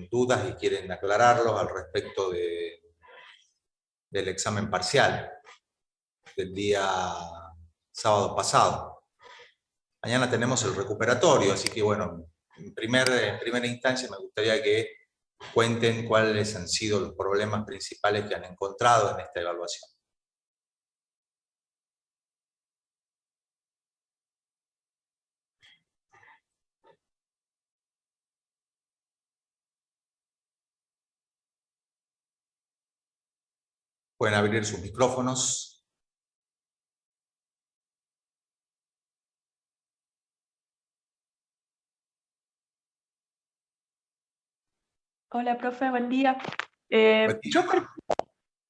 dudas y quieren aclararlos al respecto del examen parcial del día sábado pasado. Mañana tenemos el recuperatorio, así que bueno, en primera instancia me gustaría que cuenten cuáles han sido los problemas principales que han encontrado en esta evaluación. Pueden abrir sus micrófonos. Hola, profe, buen día. Buen día.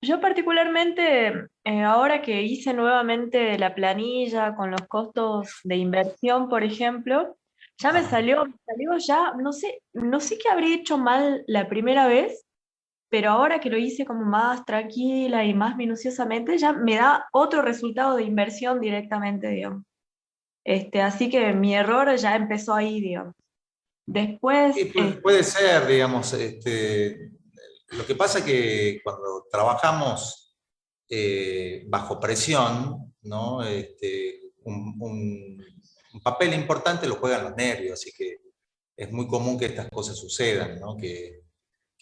Yo particularmente, ahora que hice nuevamente la planilla con los costos de inversión, por ejemplo, ya me salió ya, no sé qué habría hecho mal la primera vez, pero ahora que lo hice como más tranquila y más minuciosamente, ya me da otro resultado de inversión directamente, digamos. Así que mi error ya empezó ahí, digamos. Después, Sí, puede ser, digamos, lo que pasa es que cuando trabajamos bajo presión, ¿no? Un papel importante lo juegan los nervios, así que es muy común que estas cosas sucedan, ¿no? Que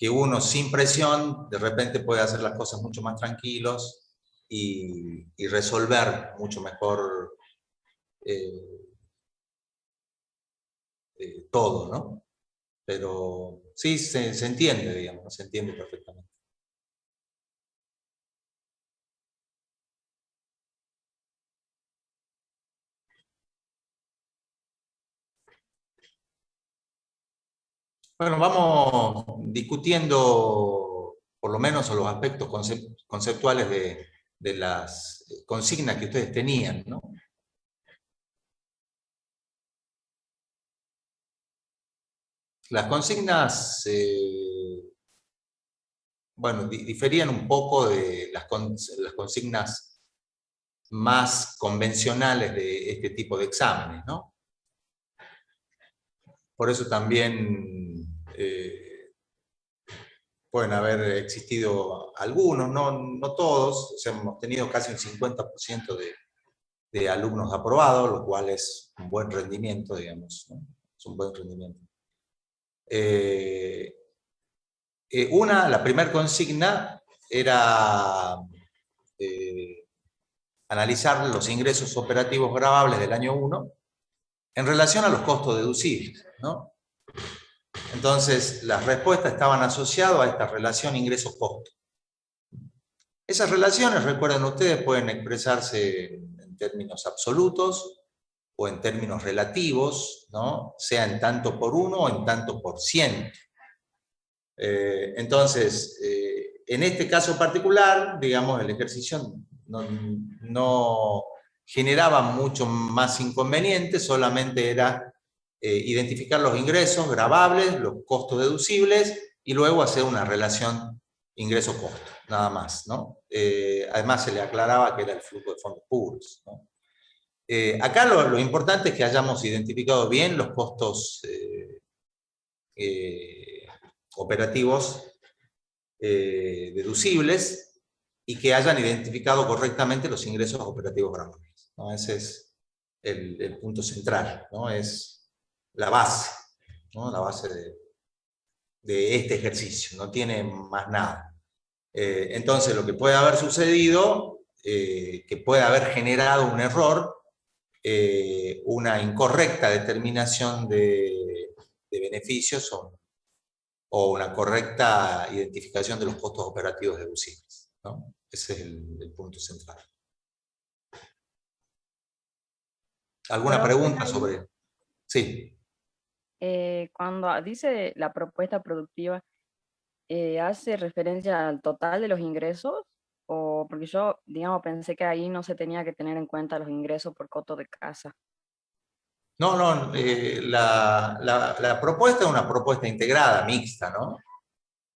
uno sin presión de repente puede hacer las cosas mucho más tranquilos y resolver mucho mejor todo, ¿no? Pero sí, se entiende, digamos, se entiende perfectamente. Bueno, vamos discutiendo por lo menos los aspectos conceptuales de las consignas que ustedes tenían, ¿no? Las consignas, bueno, diferían un poco de las consignas más convencionales de este tipo de exámenes, ¿no? Por eso también pueden haber existido algunos, no todos, o sea, hemos tenido casi un 50% de alumnos aprobados, lo cual es un buen rendimiento, digamos, ¿no? Es un buen rendimiento. La primera consigna era analizar los ingresos operativos grabables del año 1 en relación a los costos deducibles, ¿no? Entonces, las respuestas estaban asociadas a esta relación ingresos-costo. Esas relaciones, recuerden ustedes, pueden expresarse en términos absolutos o en términos relativos, ¿no? Sea en tanto por 1 o en tanto por 100. Entonces, en este caso particular, digamos, el ejercicio no generaba mucho más inconveniente, solamente era identificar los ingresos grabables, los costos deducibles, y luego hacer una relación ingreso-costo, nada más, ¿no? Además se le aclaraba que era el flujo de fondos puros, ¿no? Acá lo importante es que hayamos identificado bien los costos operativos deducibles y que hayan identificado correctamente los ingresos operativos grabables, ¿no? Ese es el punto central, ¿no? Es la base, ¿no? La base de este ejercicio, no tiene más nada. Entonces, lo que puede haber sucedido, que puede haber generado un error, una incorrecta determinación de beneficios o una correcta identificación de los costos operativos deducibles, ¿no? Ese es el punto central. ¿Alguna pregunta sobre...? Sí. Cuando dice la propuesta productiva, ¿hace referencia al total de los ingresos? O porque yo, digamos, pensé que ahí no se tenía que tener en cuenta los ingresos por costo de casa. No, la propuesta es una propuesta integrada, mixta, ¿no?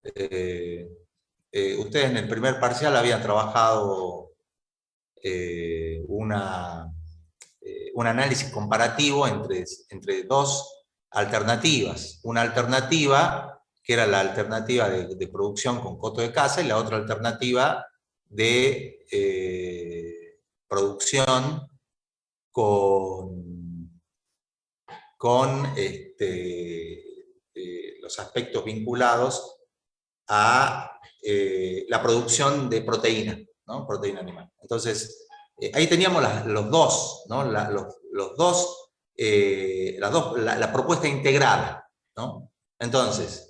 Ustedes en el primer parcial habían trabajado un análisis comparativo entre dos alternativas. Una alternativa que era la alternativa de producción con costo de casa, y la otra alternativa de producción con los aspectos vinculados a la producción de proteína, ¿no? Proteína animal. Entonces, ahí teníamos los dos, ¿no? La propuesta integrada, ¿no? Entonces,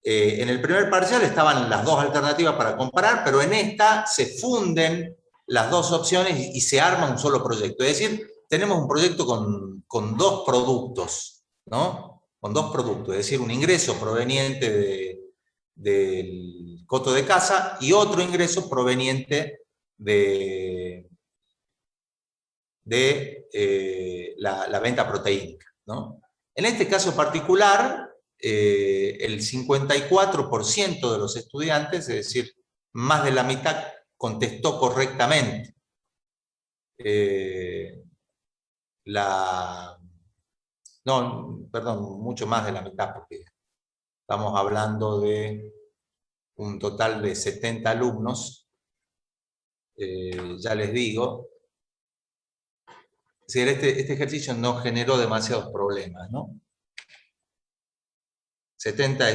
en el primer parcial estaban las dos alternativas para comparar, pero en esta se funden las dos opciones y se arma un solo proyecto. Es decir, tenemos un proyecto con dos productos, ¿no? Con dos productos, es decir, un ingreso proveniente del costo de casa y otro ingreso proveniente de la venta proteínica, ¿no? En este caso particular, el 54% de los estudiantes, es decir, más de la mitad, contestó correctamente. No, perdón, mucho más de la mitad, porque estamos hablando de un total de 70 alumnos, ya les digo. Es decir, este ejercicio no generó demasiados problemas, ¿no? 70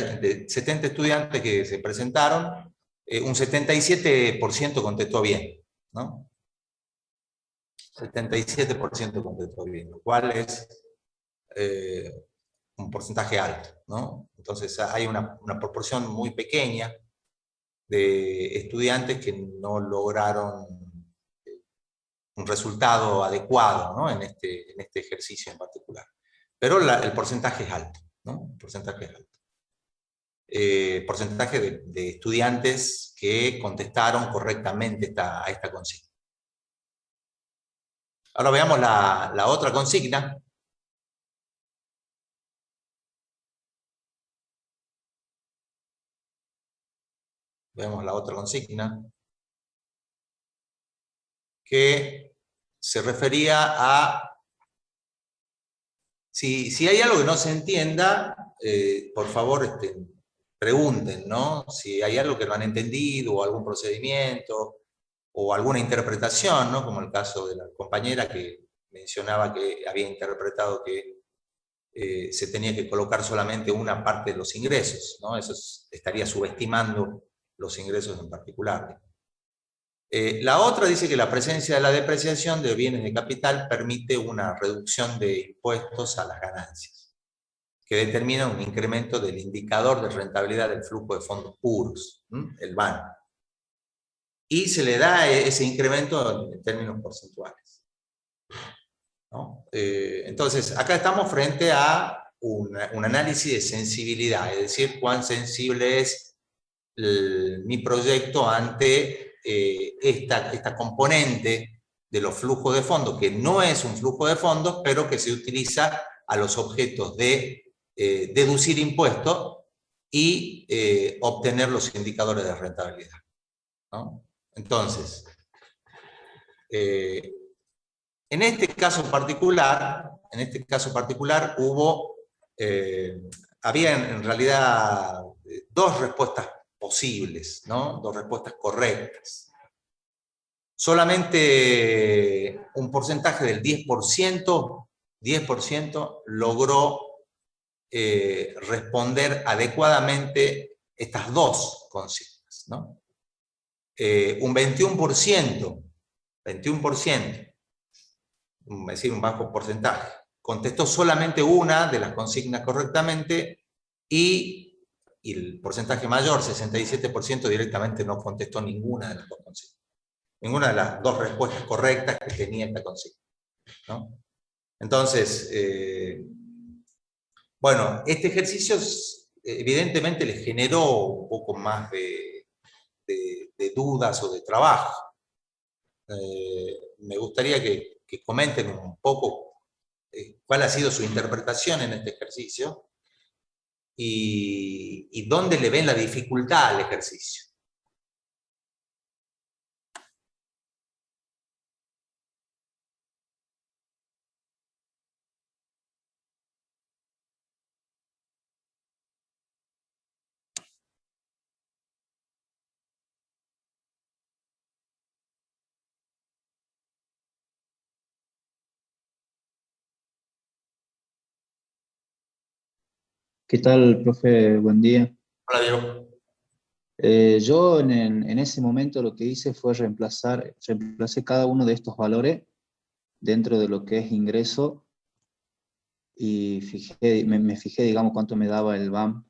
estudiantes que se presentaron, un 77% contestó bien, ¿no? 77% contestó bien, lo cual es un porcentaje alto, ¿no? Entonces hay una proporción muy pequeña de estudiantes que no lograron un resultado adecuado, ¿no? en este ejercicio en particular. Pero el porcentaje es alto, ¿no? El porcentaje es alto. Porcentaje de estudiantes que contestaron correctamente a esta consigna. Ahora veamos la otra consigna. Vemos la otra consigna, que se refería a si hay algo que no se entienda, por favor pregunten, ¿no? Si hay algo que no han entendido, o algún procedimiento, o alguna interpretación, ¿no? Como el caso de la compañera que mencionaba que había interpretado que se tenía que colocar solamente una parte de los ingresos, ¿no? Eso estaría subestimando los ingresos en particular. La otra dice que la presencia de la depreciación de bienes de capital permite una reducción de impuestos a las ganancias, que determina un incremento del indicador de rentabilidad del flujo de fondos puros, el BAN. Y se le da ese incremento en términos porcentuales, ¿no? Entonces, acá estamos frente a un análisis de sensibilidad, es decir, cuán sensible es mi proyecto ante esta componente de los flujos de fondos, que no es un flujo de fondos, pero que se utiliza a los objetos de deducir impuestos y obtener los indicadores de rentabilidad, ¿no? Entonces, en este caso particular había en realidad dos respuestas posibles, ¿no? Dos respuestas correctas. Solamente un porcentaje del 10% logró responder adecuadamente estas dos consignas, ¿no? Un 21%, es decir, un bajo porcentaje, contestó solamente una de las consignas correctamente, y el porcentaje mayor, 67%, directamente no contestó ninguna de las dos consignas. Ninguna de las dos respuestas correctas que tenía esta consigna, ¿no? Entonces, bueno, este ejercicio evidentemente le generó un poco más de dudas o de trabajo. Me gustaría que comenten un poco cuál ha sido su interpretación en este ejercicio y dónde le ven la dificultad al ejercicio. ¿Qué tal, profe? Buen día. Hola, Diego. Yo en ese momento lo que hice fue reemplacé cada uno de estos valores dentro de lo que es ingreso y me fijé, digamos, cuánto me daba el BAM.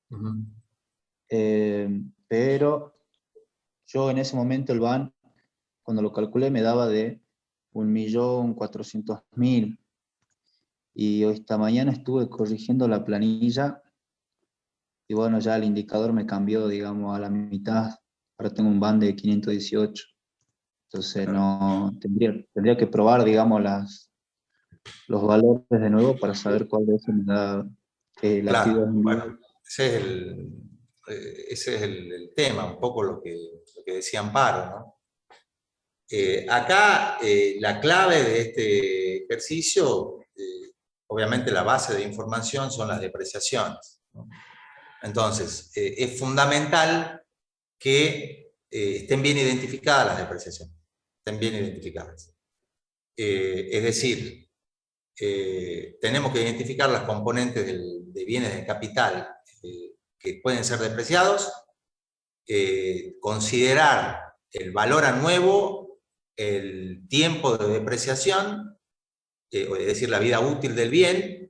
Ujú. Pero yo en ese momento el BAM, cuando lo calculé, me daba de 1.400.000. Y esta mañana estuve corrigiendo la planilla y bueno, ya el indicador me cambió, digamos, a la mitad. Ahora tengo un BAM de 518. Entonces no tendría que probar, digamos, los valores de nuevo para saber cuál de esos me da la actividad Claro, individual. bueno, ese es el tema, un poco lo que decía Amparo, ¿no? Acá la clave de este ejercicio, obviamente la base de información son las depreciaciones, ¿no? Entonces, es fundamental que estén bien identificadas las depreciaciones, estén bien identificadas. Es decir, tenemos que identificar las componentes de bienes de capital que pueden ser depreciados, considerar el valor a nuevo, el tiempo de depreciación, es decir, la vida útil del bien,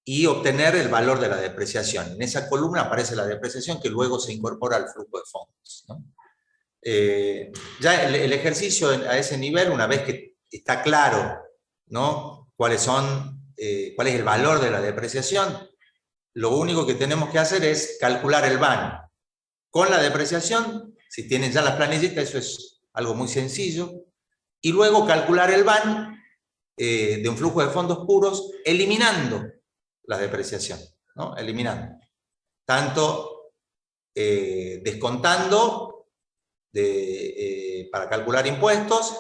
y obtener el valor de la depreciación. En esa columna aparece la depreciación que luego se incorpora al flujo de fondos, ¿no? Ya el ejercicio a ese nivel, una vez que está claro, ¿no?, cuál es el valor de la depreciación, lo único que tenemos que hacer es calcular el BAN con la depreciación. Si tienen ya la planillita, eso es algo muy sencillo, y luego calcular el BAN de un flujo de fondos puros, eliminando la depreciación, ¿no? Eliminando. Tanto descontando para calcular impuestos,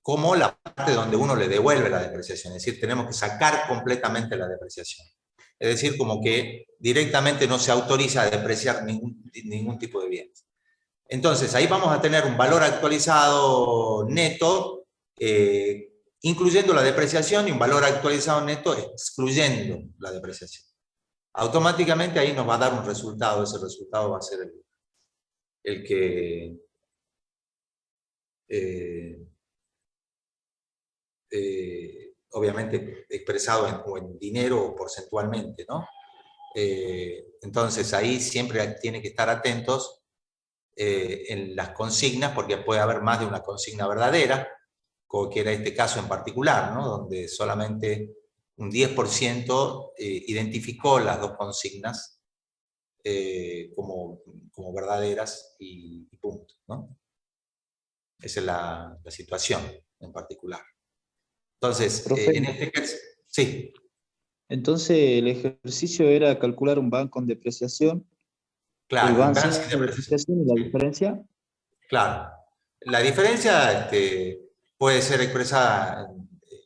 como la parte donde uno le devuelve la depreciación. Es decir, tenemos que sacar completamente la depreciación. Es decir, como que directamente no se autoriza a depreciar ningún tipo de bienes. Entonces, ahí vamos a tener un valor actualizado neto, incluyendo la depreciación, y un valor actualizado neto excluyendo la depreciación. Automáticamente ahí nos va a dar un resultado. Ese resultado va a ser el que obviamente expresado en dinero o porcentualmente, ¿no? Entonces ahí siempre tiene que estar atentos en las consignas, porque puede haber más de una consigna verdadera, como que era este caso en particular, ¿no?, donde solamente un 10% identificó las dos consignas como verdaderas y punto, ¿no? Esa es la situación en particular. Entonces, Profe, en este caso, sí, entonces el ejercicio era calcular un BAM con depreciación, el claro, un BAM balance sin de depreciación. depreciación y la Sí, diferencia. claro. La diferencia puede ser expresada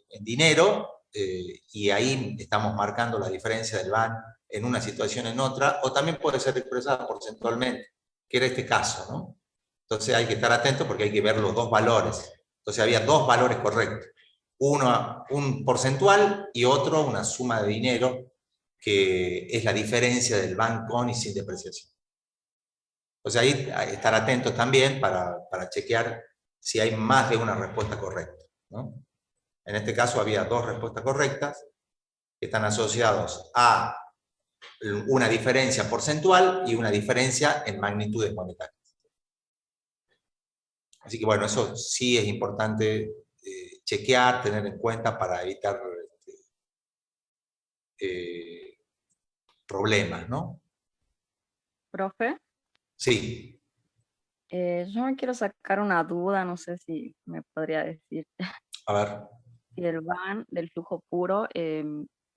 en dinero, y ahí estamos marcando la diferencia del BAN en una situación en otra, o también puede ser expresada porcentualmente, que era este caso, ¿no? Entonces hay que estar atento porque hay que ver los dos valores. Entonces había dos valores correctos. Uno, un porcentual, y otro, una suma de dinero, que es la diferencia del BAN con y sin depreciación. Entonces ahí hay que estar atentos también para chequear si hay más de una respuesta correcta, ¿no? En este caso había dos respuestas correctas que están asociados a una diferencia porcentual y una diferencia en magnitudes monetarias. Así que bueno, eso sí es importante chequear, tener en cuenta para evitar eh, problemas, ¿no? Profe, Sí, yo me quiero sacar una duda, no sé si me podría decir a ver. si el BAN del flujo puro,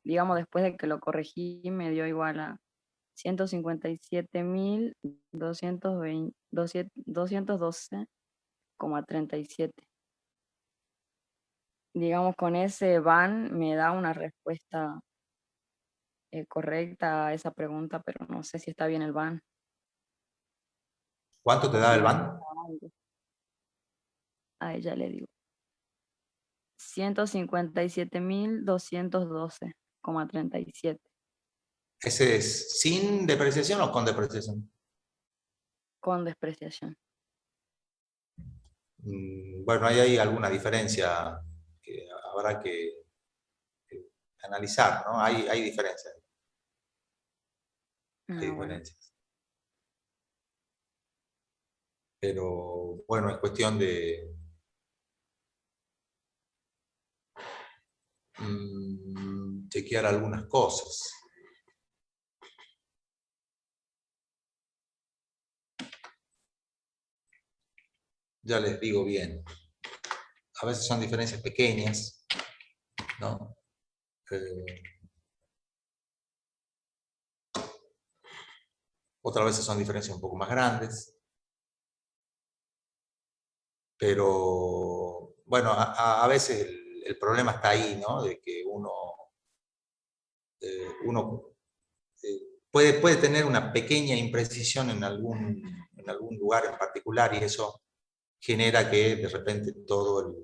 digamos, después de que lo corregí, me dio igual a 157.212,37. Digamos, con ese BAN me da una respuesta correcta a esa pregunta, pero no sé si está bien el BAN ¿Cuánto te o da si el me BAN? falta algo. A ella le digo. 157.212,37. ¿Ese es sin depreciación o con depreciación? Con despreciación. Bueno, ahí hay alguna diferencia que habrá que analizar, ¿no? Hay diferencias. Hay Bueno. diferencias. Pero bueno, es cuestión de chequear algunas cosas. Ya les digo bien. A veces son diferencias pequeñas, ¿no? Otras veces son diferencias un poco más grandes. Pero, bueno, a veces el problema está ahí, ¿no? De que uno puede tener una pequeña imprecisión en algún lugar en particular, y eso genera que de repente todo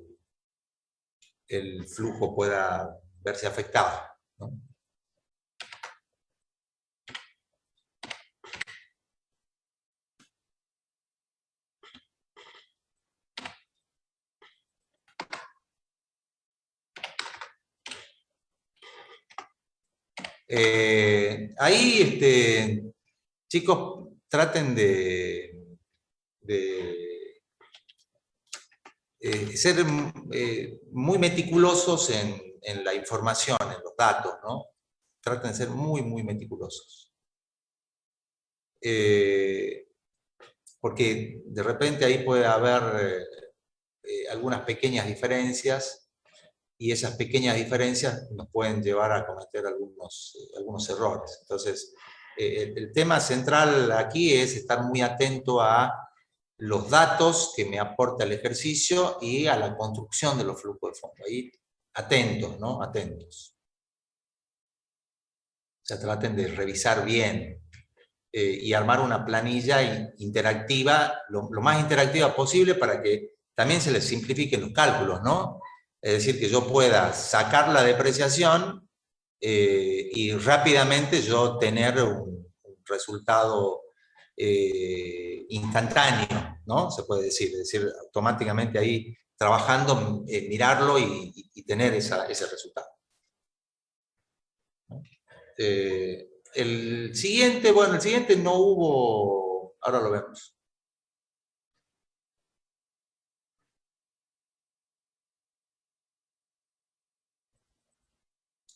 el flujo pueda verse afectado, ¿no? Ahí, chicos, traten de ser muy meticulosos en la información, en los datos, ¿no? Traten de ser muy, muy meticulosos. Porque de repente ahí puede haber algunas pequeñas diferencias, y esas pequeñas diferencias nos pueden llevar a cometer algunos errores. Entonces, el tema central aquí es estar muy atento a los datos que me aporta el ejercicio y a la construcción de los flujos de fondo. Ahí, atentos, ¿no? Atentos. O sea, traten de revisar bien y armar una planilla interactiva, lo más interactiva posible, para que también se les simplifiquen los cálculos, ¿no? Es decir, que yo pueda sacar la depreciación y rápidamente yo tener un resultado instantáneo, ¿no? Se puede decir. Es decir, automáticamente ahí trabajando, mirarlo y tener ese resultado. El siguiente no hubo, ahora lo vemos.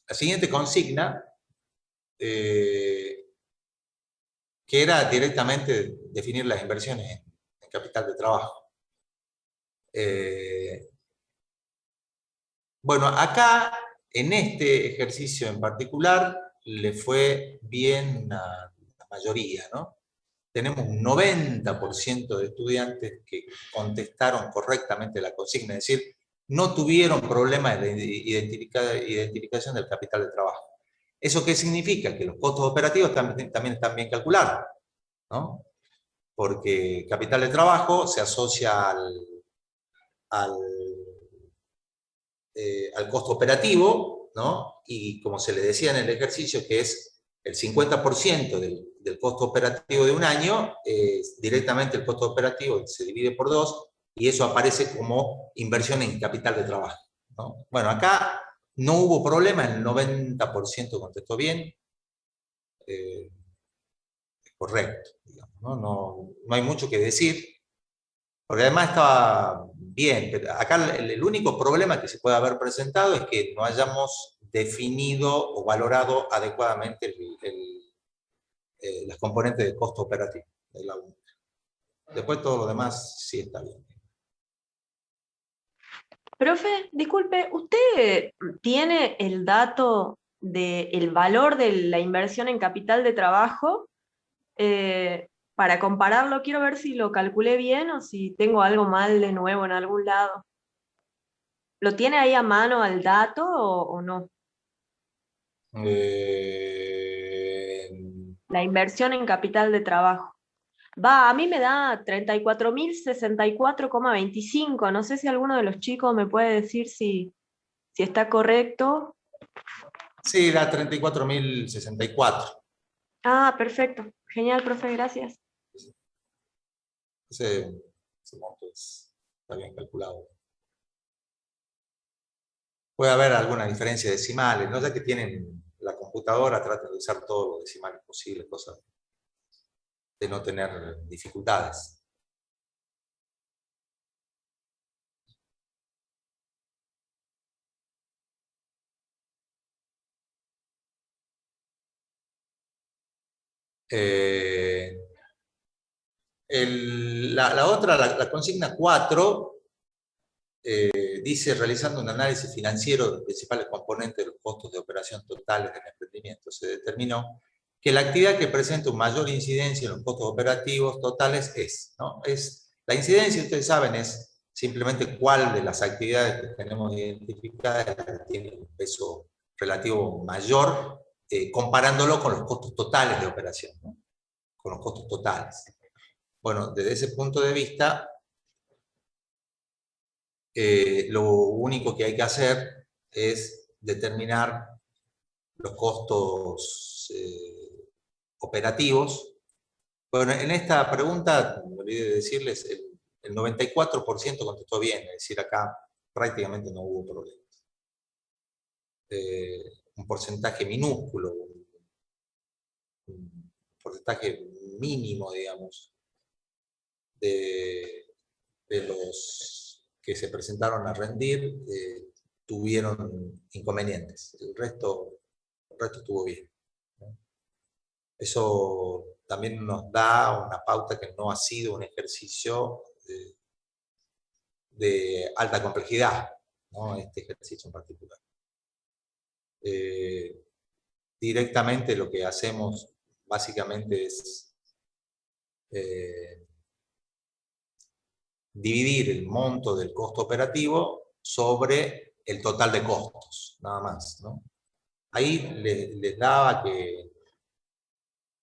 La siguiente consigna, que era directamente definir las inversiones en capital de trabajo. Bueno, acá, en este ejercicio en particular, le fue bien a la mayoría, ¿no? Tenemos un 90% de estudiantes que contestaron correctamente la consigna, es decir, no tuvieron problemas de identificación del capital de trabajo. ¿Eso qué significa? Que los costos operativos también están bien calculados, ¿no? Porque capital de trabajo se asocia al costo operativo, ¿no? Y como se le decía en el ejercicio, que es el 50% del costo operativo de un año, directamente el costo operativo se divide por 2, y eso aparece como inversión en capital de trabajo, ¿no? Bueno, acá no hubo problema, el 90% contestó bien, correcto, digamos, ¿no? No hay mucho que decir, porque además estaba bien. Pero acá el único problema que se puede haber presentado es que no hayamos definido o valorado adecuadamente las componentes de costo operativo de la UNE. Después todo lo demás sí está bien. Profe, disculpe, ¿usted tiene el dato del valor de la inversión en capital de trabajo? Para compararlo, quiero ver si lo calculé bien o si tengo algo mal de nuevo en algún lado. ¿Lo tiene ahí a mano al dato o no? La inversión en capital de trabajo. A mí me da 34.064,25. No sé si alguno de los chicos me puede decir si está correcto. Sí, da 34.064. Ah, perfecto. Genial, profe, gracias. Ese monto está bien calculado. Puede haber alguna diferencia decimales, ¿no? Ya que tienen la computadora, traten de usar todos los decimales posibles, cosas de no tener dificultades. La otra, la consigna 4, dice, realizando un análisis financiero de los principales componentes de los costos de operación totales del emprendimiento, se determinó que la actividad que presenta un mayor incidencia en los costos operativos totales la incidencia, ustedes saben, es simplemente cuál de las actividades que tenemos identificadas tiene un peso relativo mayor, comparándolo con los costos totales de operación, ¿no? Con los costos totales. Bueno, desde ese punto de vista, lo único que hay que hacer es determinar los costos operativos. Bueno, en esta pregunta, me olvidé de decirles, el 94% contestó bien, es decir, acá prácticamente no hubo problemas. Un porcentaje minúsculo, un porcentaje mínimo, digamos, de los que se presentaron a rendir tuvieron inconvenientes. El resto estuvo bien, ¿no? Eso también nos da una pauta que no ha sido un ejercicio de alta complejidad, ¿no? Este ejercicio en particular. Directamente lo que hacemos básicamente es dividir el monto del costo operativo sobre el total de costos, nada más, ¿no? Ahí les daba que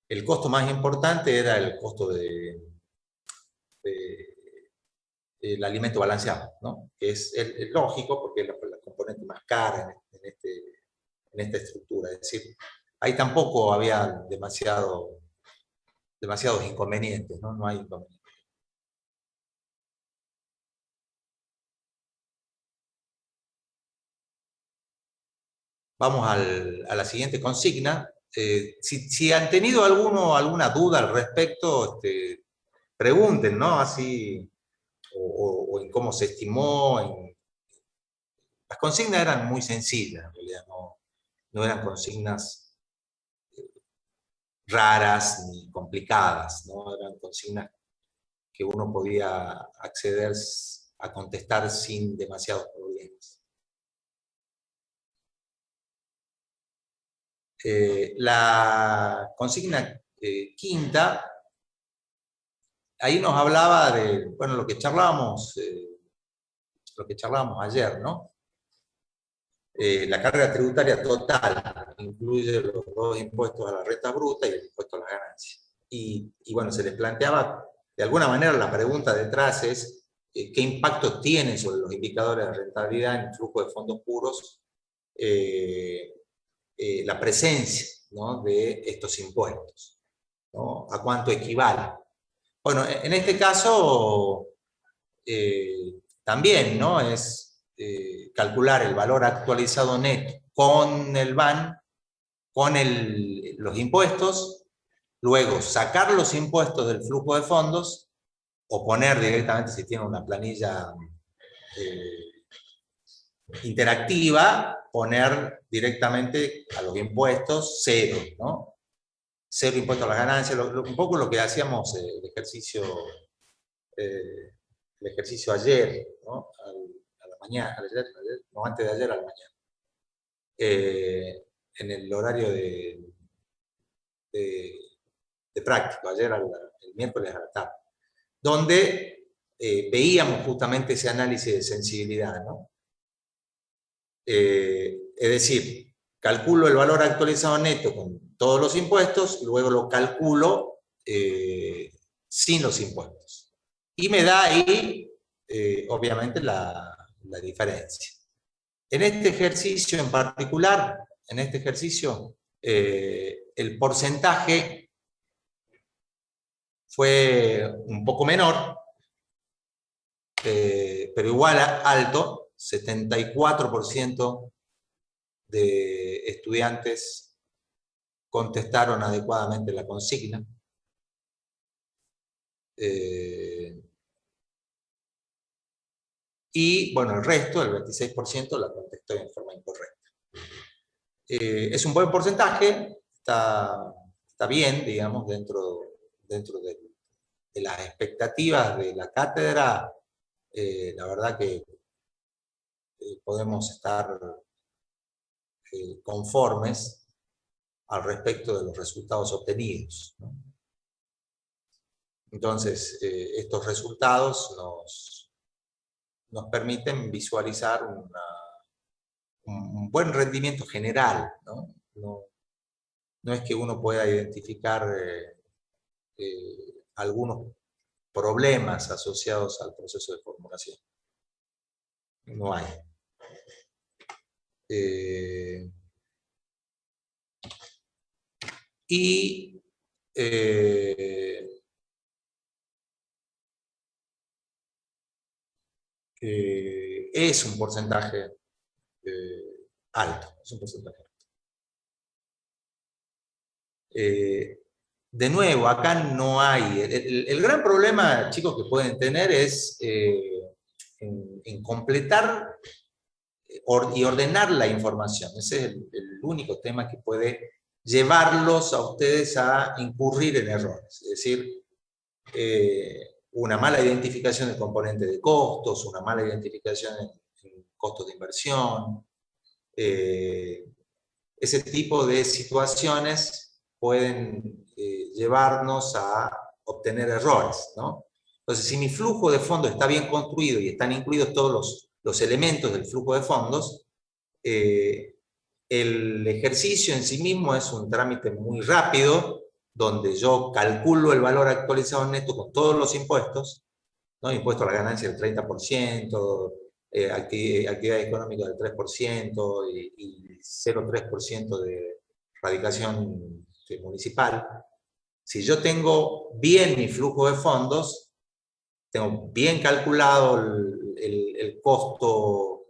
el costo más importante era el costo del alimento balanceado, ¿no? Que es lógico porque es la componente más cara en esta estructura. Es decir, ahí tampoco había demasiados inconvenientes, ¿no? No hay inconvenientes. Vamos a la siguiente consigna. Si han tenido alguna duda al respecto, pregunten, ¿no? Así, o en cómo se estimó. Las consignas eran muy sencillas, en realidad, no eran consignas raras ni complicadas, ¿no? Eran consignas que uno podía acceder a contestar sin demasiados problemas. La consigna quinta, ahí nos hablaba de, bueno, lo que charlábamos ayer, ¿no? La carga tributaria total incluye los dos impuestos a la renta bruta y el impuesto a las ganancias. Y bueno, se les planteaba, de alguna manera la pregunta detrás es, ¿qué impacto tiene sobre los indicadores de rentabilidad en el flujo de fondos puros la presencia, ¿no? De estos impuestos, ¿no? ¿A cuánto equivale? Bueno, en este caso también, ¿no? Es calcular el valor actualizado neto con el VAN, con los impuestos, luego sacar los impuestos del flujo de fondos o poner directamente, si tiene una planilla interactiva, poner directamente a los impuestos cero, ¿no? Cero impuesto a las ganancias, un poco lo que hacíamos el ejercicio ayer, ¿no? A la mañana, no, antes de ayer a la mañana. En el horario de práctico, ayer el miércoles a la tarde, donde veíamos justamente ese análisis de sensibilidad, ¿no? Es decir, calculo el valor actualizado neto con todos los impuestos, luego lo calculo sin los impuestos. Y me da ahí, obviamente, la diferencia. En este ejercicio en particular, el porcentaje fue un poco menor, pero igual alto, 74% de estudiantes contestaron adecuadamente la consigna. Y bueno, el resto, el 26%, la contestó en forma incorrecta. Es un buen porcentaje, está bien, digamos, dentro de las expectativas de la cátedra. La verdad que podemos estar conformes al respecto de los resultados obtenidos, ¿no? Entonces, estos resultados nos permiten visualizar un buen rendimiento general, ¿no? No es que uno pueda identificar algunos problemas asociados al proceso de formulación. No hay. Y es un porcentaje alto. Es un porcentaje alto. De nuevo, acá no hay. El gran problema, chicos, que pueden tener es en completar y ordenar la información. Ese es el único tema que puede llevarlos a ustedes a incurrir en errores. Es decir, una mala identificación del componente de costos, una mala identificación en costos de inversión. Ese tipo de situaciones pueden llevarnos a obtener errores, ¿no? Entonces, si mi flujo de fondos está bien construido y están incluidos todos los elementos del flujo de fondos, el ejercicio en sí mismo es un trámite muy rápido, donde yo calculo el valor actualizado neto con todos los impuestos, ¿no? Impuesto a la ganancia del 30%, actividad económica del 3% y 0,3% de radicación municipal. Si yo tengo bien mi flujo de fondos, tengo bien calculado el costo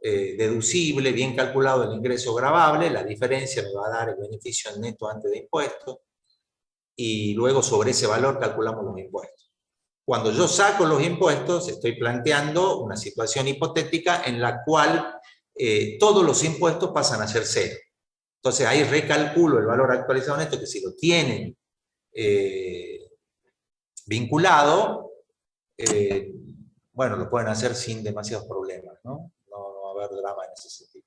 deducible, bien calculado el ingreso gravable, la diferencia me va a dar el beneficio neto antes de impuestos, y luego sobre ese valor calculamos los impuestos. Cuando yo saco los impuestos, estoy planteando una situación hipotética en la cual todos los impuestos pasan a ser cero. Entonces ahí recalculo el valor actualizado neto, que si lo tienen vinculado, bueno, lo pueden hacer sin demasiados problemas, ¿no? No va a haber drama en ese sentido.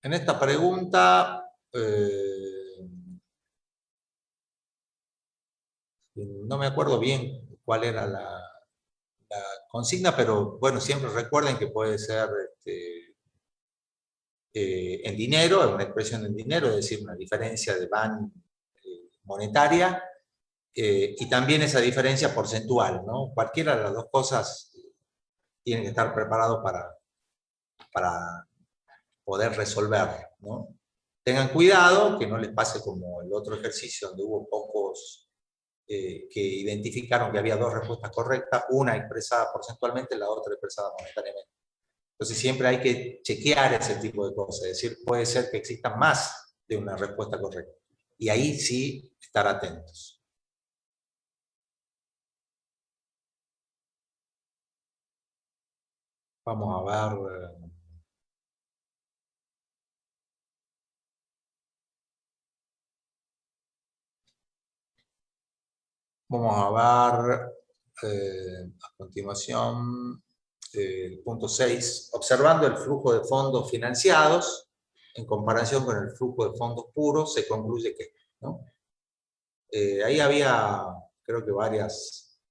En esta pregunta, no me acuerdo bien cuál era la consigna, pero bueno, siempre recuerden que puede ser en dinero, es una expresión en dinero, es decir, una diferencia de van monetaria, y también esa diferencia porcentual, ¿no? Cualquiera de las dos cosas tienen que estar preparados para poder resolver, ¿no? Tengan cuidado que no les pase como el otro ejercicio donde hubo pocos que identificaron que había dos respuestas correctas, una expresada porcentualmente, la otra expresada monetariamente. Entonces siempre hay que chequear ese tipo de cosas, es decir, puede ser que existan más de una respuesta correcta. Y ahí sí estar atentos. Vamos a ver. Vamos a ver a continuación el punto 6. Observando el flujo de fondos financiados en comparación con el flujo de fondos puros, se concluye que, ¿no? Ahí había, creo que varias,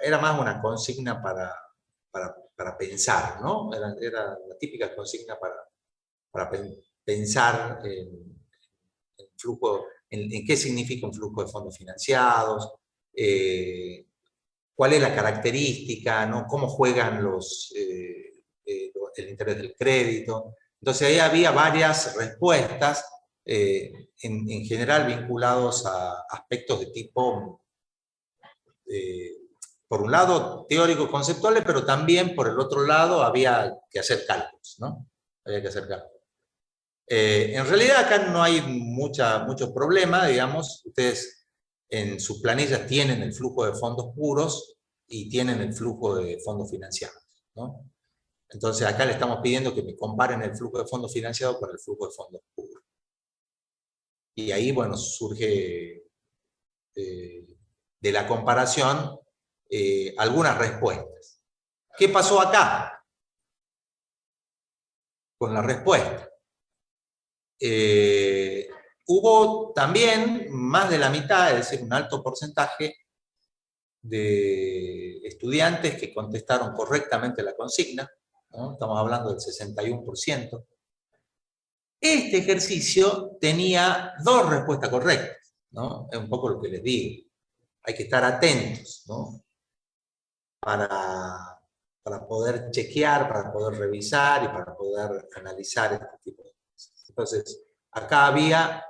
era más una consigna para pensar, ¿no? Era la típica consigna para pensar en flujo, en qué significa un flujo de fondos financiados, cuál es la característica, ¿no? Cómo juegan el interés del crédito. Entonces ahí había varias respuestas, en general vinculados a aspectos de tipo, por un lado, teórico-conceptuales, pero también por el otro lado había que hacer cálculos, ¿no? Había que hacer cálculos. En realidad acá no hay mucho problema, digamos, ustedes en sus planillas tienen el flujo de fondos puros y tienen el flujo de fondos financiados, ¿no? Entonces acá le estamos pidiendo que me comparen el flujo de fondos financiados con el flujo de fondos puros. Y ahí, bueno, surge de la comparación algunas respuestas. ¿Qué pasó acá con la respuesta? Hubo también más de la mitad, es decir, un alto porcentaje de estudiantes que contestaron correctamente la consigna, ¿no? Estamos hablando del 61%. Este ejercicio tenía 2 respuestas correctas, ¿no? Es un poco lo que les digo. Hay que estar atentos, ¿no? Para poder chequear, para poder revisar y para poder analizar este tipo de cosas. Entonces, acá había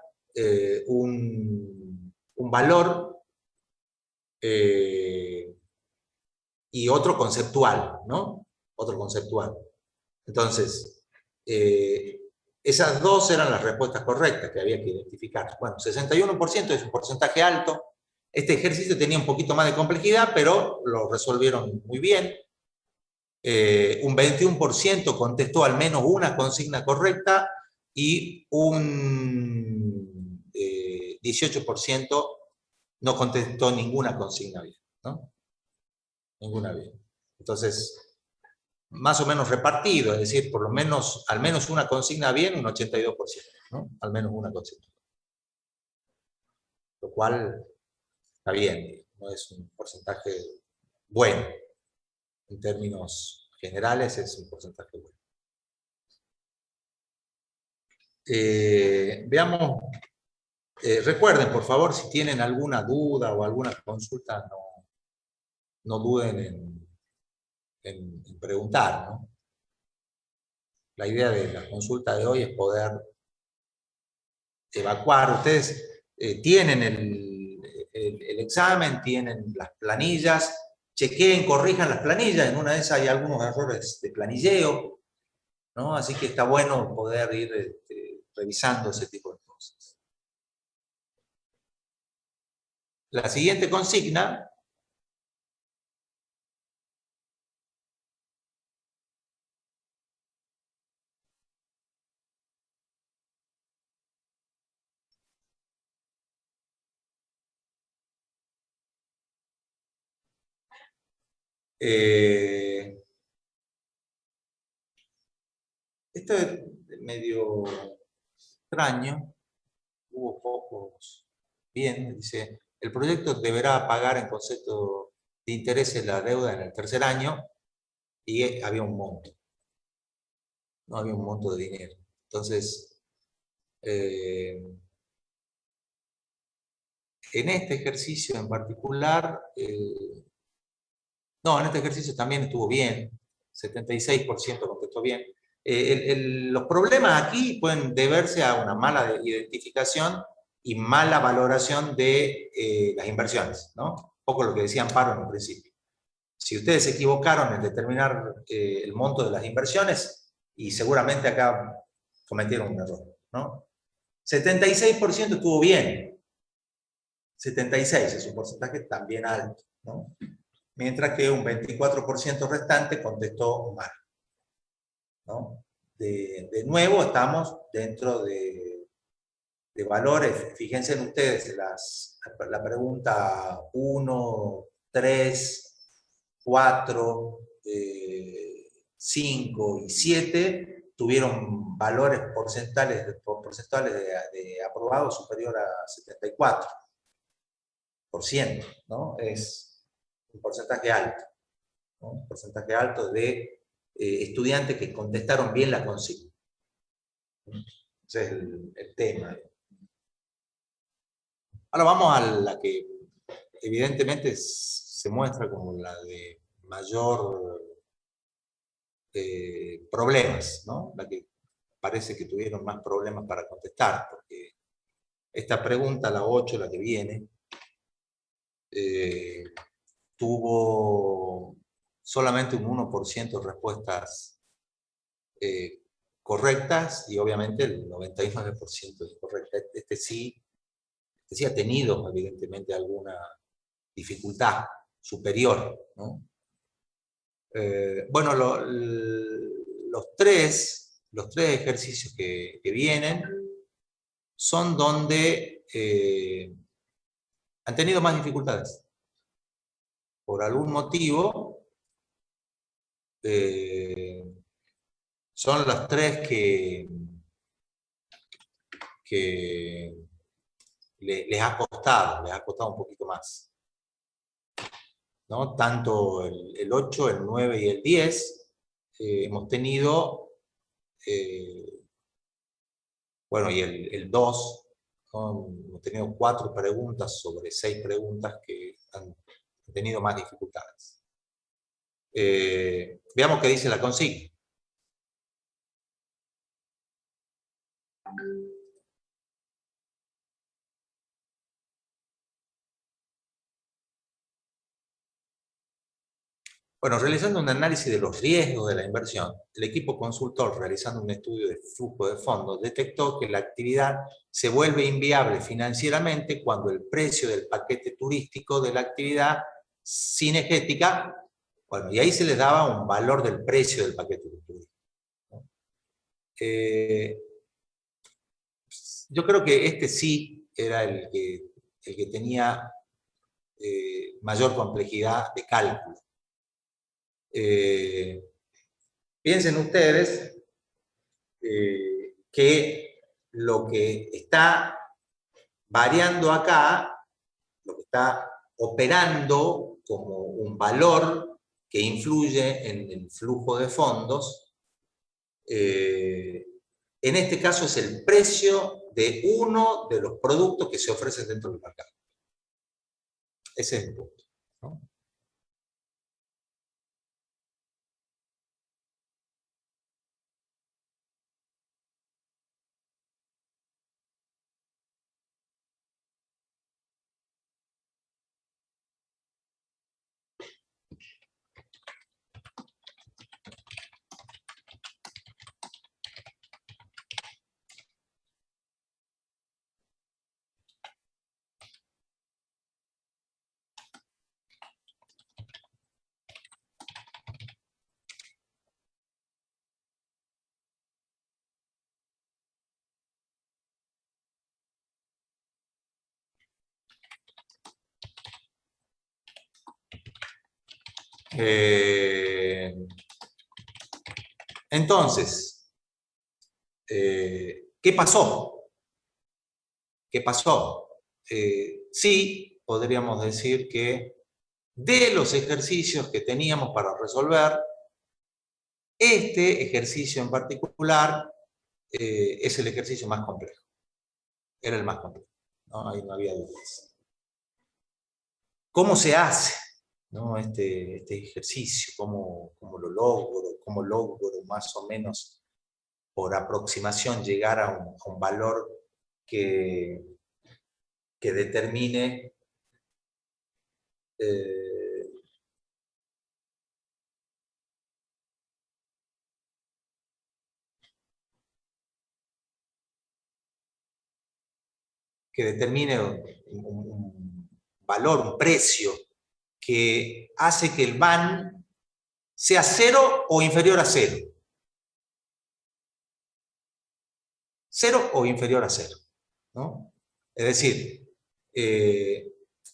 un valor y otro conceptual, ¿no? Otro conceptual. Entonces, esas 2 eran las respuestas correctas que había que identificar. Bueno, 61% es un porcentaje alto. Este ejercicio tenía un poquito más de complejidad, pero lo resolvieron muy bien. Un 21% contestó al menos una consigna correcta y un 18% no contestó ninguna consigna bien, ¿no? Ninguna bien. Entonces, más o menos repartido, es decir, por lo menos, al menos una consigna bien, un 82%, ¿no? Al menos una consigna. Lo cual está bien, no es un porcentaje bueno. En términos generales es un porcentaje bueno. Veamos, recuerden, por favor, si tienen alguna duda o alguna consulta, no duden en preguntar, ¿no? La idea de la consulta de hoy es poder evacuar. Ustedes tienen el examen, tienen las planillas, chequeen, corrijan las planillas, en una de esas hay algunos errores de planilleo, ¿no? Así que está bueno poder ir revisando ese tipo de cosas. La siguiente consigna esto es medio extraño, hubo pocos bien, dice, el proyecto deberá pagar en concepto de intereses la deuda en el tercer año, y había un monto, no había un monto de dinero. Entonces, en este ejercicio en particular, no, en este ejercicio también estuvo bien, 76% contestó bien. Los problemas aquí pueden deberse a una mala identificación y mala valoración de las inversiones, ¿no? Un poco lo que decía Amparo en un principio. Si ustedes se equivocaron en determinar el monto de las inversiones, y seguramente acá cometieron un error, ¿no? 76% estuvo bien. 76 es un porcentaje también alto, ¿no? Mientras que un 24% restante contestó mal, ¿no? De nuevo, estamos dentro de valores. Fíjense en ustedes, la pregunta 1, 3, 4, 5 y 7 tuvieron valores porcentuales de aprobados superior a 74%, ¿no? Es un porcentaje alto, ¿no? Un porcentaje alto de estudiantes que contestaron bien la consigna. Ese es el tema. Ahora vamos a la que evidentemente se muestra como la de mayor problemas, ¿no? La que parece que tuvieron más problemas para contestar, porque esta pregunta, la 8, la que viene, tuvo solamente un 1% de respuestas correctas, y obviamente el 99% es correcta. Este sí ha tenido evidentemente alguna dificultad superior, ¿no? Bueno, los tres ejercicios que vienen son donde han tenido más dificultades. Por algún motivo, son los tres que les ha costado un poquito más, ¿no? Tanto el 8, el 9 y el 10 hemos tenido, bueno, y el 2, ¿no? Hemos tenido 4 preguntas sobre 6 preguntas que han tenido más dificultades. Veamos qué dice la consigna. Bueno, realizando un análisis de los riesgos de la inversión, el equipo consultor, realizando un estudio de flujo de fondos, detectó que la actividad se vuelve inviable financieramente cuando el precio del paquete turístico de la actividad cinegética, bueno, y ahí se les daba un valor del precio del paquete turístico, ¿no? Yo creo que este sí era el que tenía mayor complejidad de cálculo. Piensen ustedes que lo que está variando acá, lo que está operando como un valor que influye en el flujo de fondos, en este caso es el precio de uno de los productos que se ofrecen dentro del mercado. Ese es el punto, ¿no? Entonces, ¿qué pasó? ¿Qué pasó? Sí, podríamos decir que de los ejercicios que teníamos para resolver, este ejercicio en particular es el ejercicio más complejo. Era el más complejo, ¿no? Ahí no había dudas. ¿Cómo se hace, ¿no? este ejercicio? ¿Cómo lo logro? ¿Cómo logro más o menos por aproximación llegar a un valor que determine un valor, un precio que hace que el VAN sea 0 o inferior a 0. 0 o inferior a 0, ¿no? Es decir,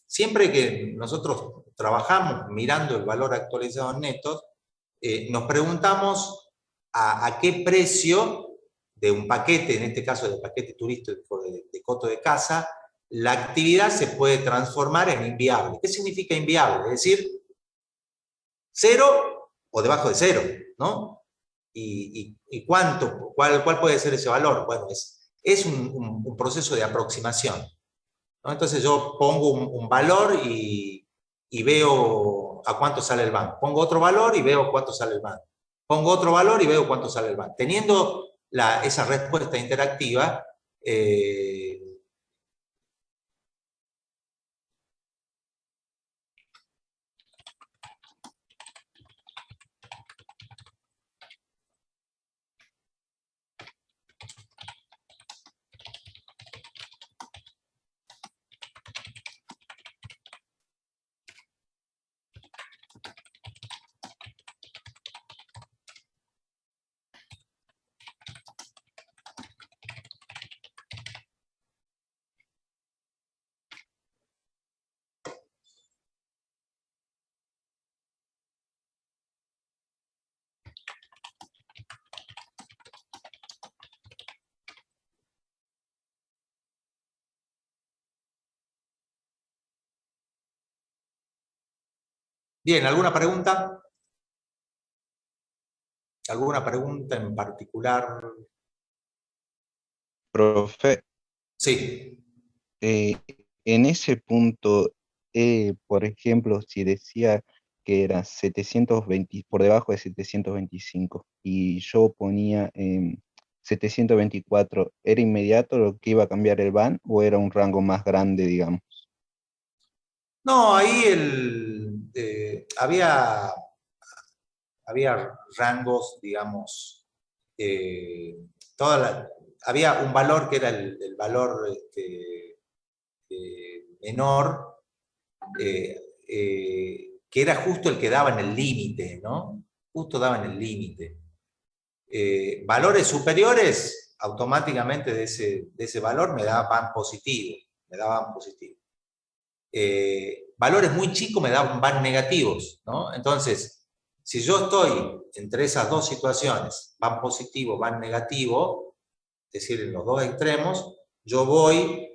siempre que nosotros trabajamos mirando el valor actualizado en netos, nos preguntamos a qué precio de un paquete, en este caso del paquete turístico de coto de casa, la actividad se puede transformar en inviable. ¿Qué significa inviable? Es decir, 0 o debajo de 0, ¿no? ¿Y cuánto? ¿Cuál puede ser ese valor? Bueno, es un proceso de aproximación, ¿no? Entonces yo pongo un valor y y veo a cuánto sale el ban. Pongo otro valor y veo cuánto sale el ban. Pongo otro valor y veo cuánto sale el ban. Teniendo esa respuesta interactiva, bien, ¿alguna pregunta? ¿Alguna pregunta en particular? Profe, Sí. en ese punto, por ejemplo, si decía que era 720, por debajo de 725, y yo ponía 724, ¿era inmediato lo que iba a cambiar el ban o era un rango más grande, digamos? No, ahí había rangos, digamos, había un valor que era el valor menor, que era justo el que daba en el límite, ¿no? Justo daba en el límite. Valores superiores, automáticamente de ese valor me daban positivo, valores muy chicos me daban van negativos, ¿no? Entonces, si yo estoy entre esas dos situaciones, van positivo, van negativo, es decir, en los dos extremos, yo voy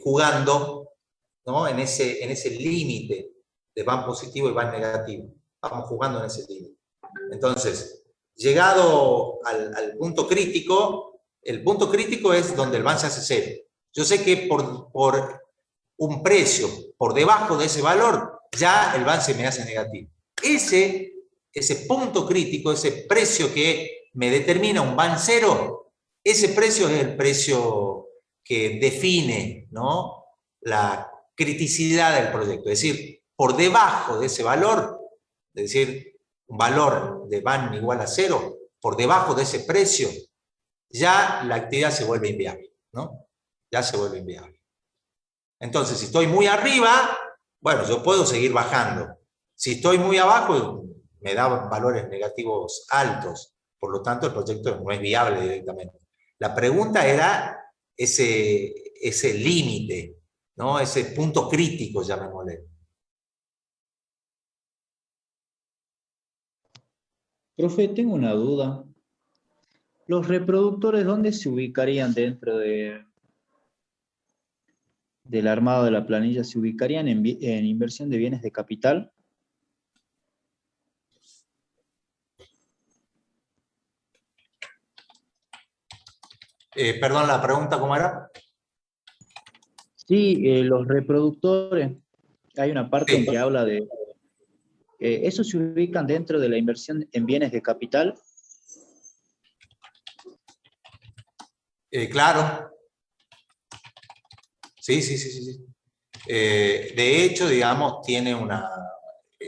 jugando, ¿no? en ese límite de van positivo y van negativo. Vamos jugando en ese límite. Entonces, llegado al punto crítico, el punto crítico es donde el van se hace cero. Yo sé que por un precio por debajo de ese valor, ya el ban se me hace negativo. Ese punto crítico, ese precio que me determina un ban cero, ese precio es el precio que define, ¿no?, la criticidad del proyecto. Es decir, por debajo de ese valor, es decir, un valor de ban igual a cero, por debajo de ese precio, ya la actividad se vuelve inviable, ¿no? Ya se vuelve inviable. Entonces, si estoy muy arriba, bueno, yo puedo seguir bajando. Si estoy muy abajo, me da valores negativos altos. Por lo tanto, el proyecto no es viable directamente. La pregunta era ese límite, ¿no? Ese punto crítico, llamémosle. Profe, tengo una duda. ¿Los reproductores dónde se ubicarían dentro del armado de la planilla? ¿Se ubicarían en inversión de bienes de capital? Perdón, la pregunta, ¿cómo era? Sí, los reproductores, hay una parte en que habla de... ¿esos se ubican dentro de la inversión en bienes de capital? Claro. Sí. De hecho, digamos, tiene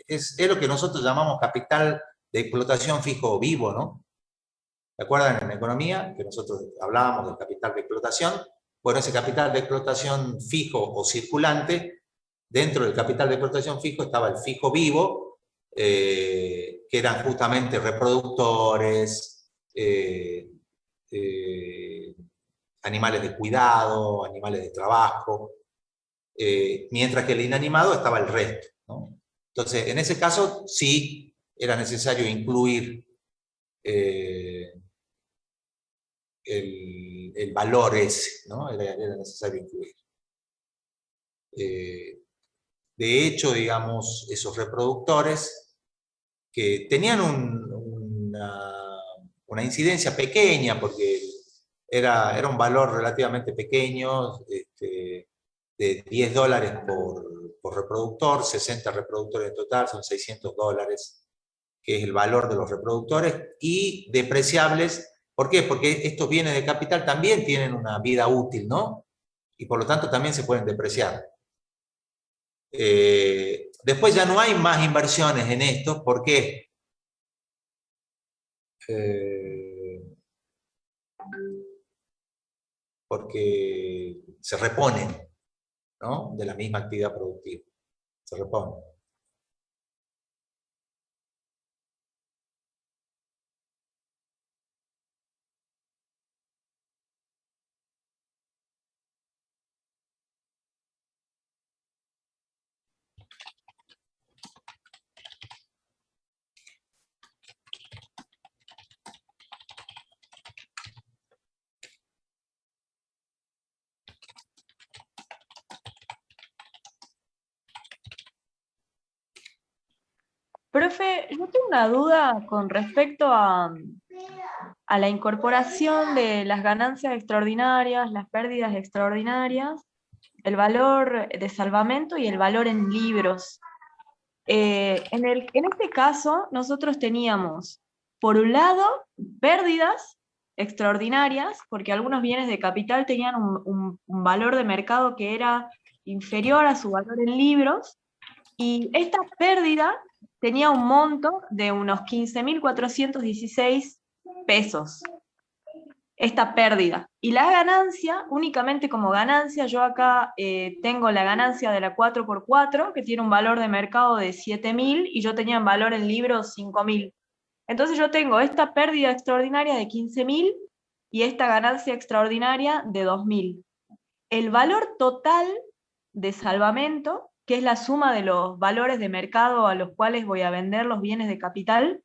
es lo que nosotros llamamos capital de explotación fijo o vivo, ¿no? ¿Se acuerdan en economía que nosotros hablábamos del capital de explotación? Bueno, ese capital de explotación fijo o circulante, dentro del capital de explotación fijo estaba el fijo vivo, que eran justamente reproductores, animales de cuidado, animales de trabajo, mientras que el inanimado estaba el resto, ¿no? Entonces, en ese caso, sí era necesario incluir el valor ese, ¿no? Era necesario incluir. De hecho, digamos, esos reproductores que tenían una incidencia pequeña, porque era un valor relativamente pequeño, de $10 por por reproductor, 60 reproductores en total, son $600, que es el valor de los reproductores, y depreciables. ¿Por qué? Porque estos bienes de capital también tienen una vida útil, ¿no? Y por lo tanto también se pueden depreciar. Después ya no hay más inversiones en esto. ¿Por qué? Porque se reponen, ¿no? De la misma actividad productiva. Se reponen. Profe, yo tengo una duda con respecto a la incorporación de las ganancias extraordinarias, las pérdidas extraordinarias, el valor de salvamento y el valor en libros. En este caso, nosotros teníamos, por un lado, pérdidas extraordinarias, porque algunos bienes de capital tenían un valor de mercado que era inferior a su valor en libros, y esta pérdida tenía un monto de unos 15.416 pesos. Esta pérdida. Y la ganancia, únicamente como ganancia, yo acá tengo la ganancia de la 4x4, que tiene un valor de mercado de 7.000, y yo tenía en valor en libros 5.000. Entonces yo tengo esta pérdida extraordinaria de 15.000 y esta ganancia extraordinaria de 2.000. El valor total de salvamento, que es la suma de los valores de mercado a los cuales voy a vender los bienes de capital,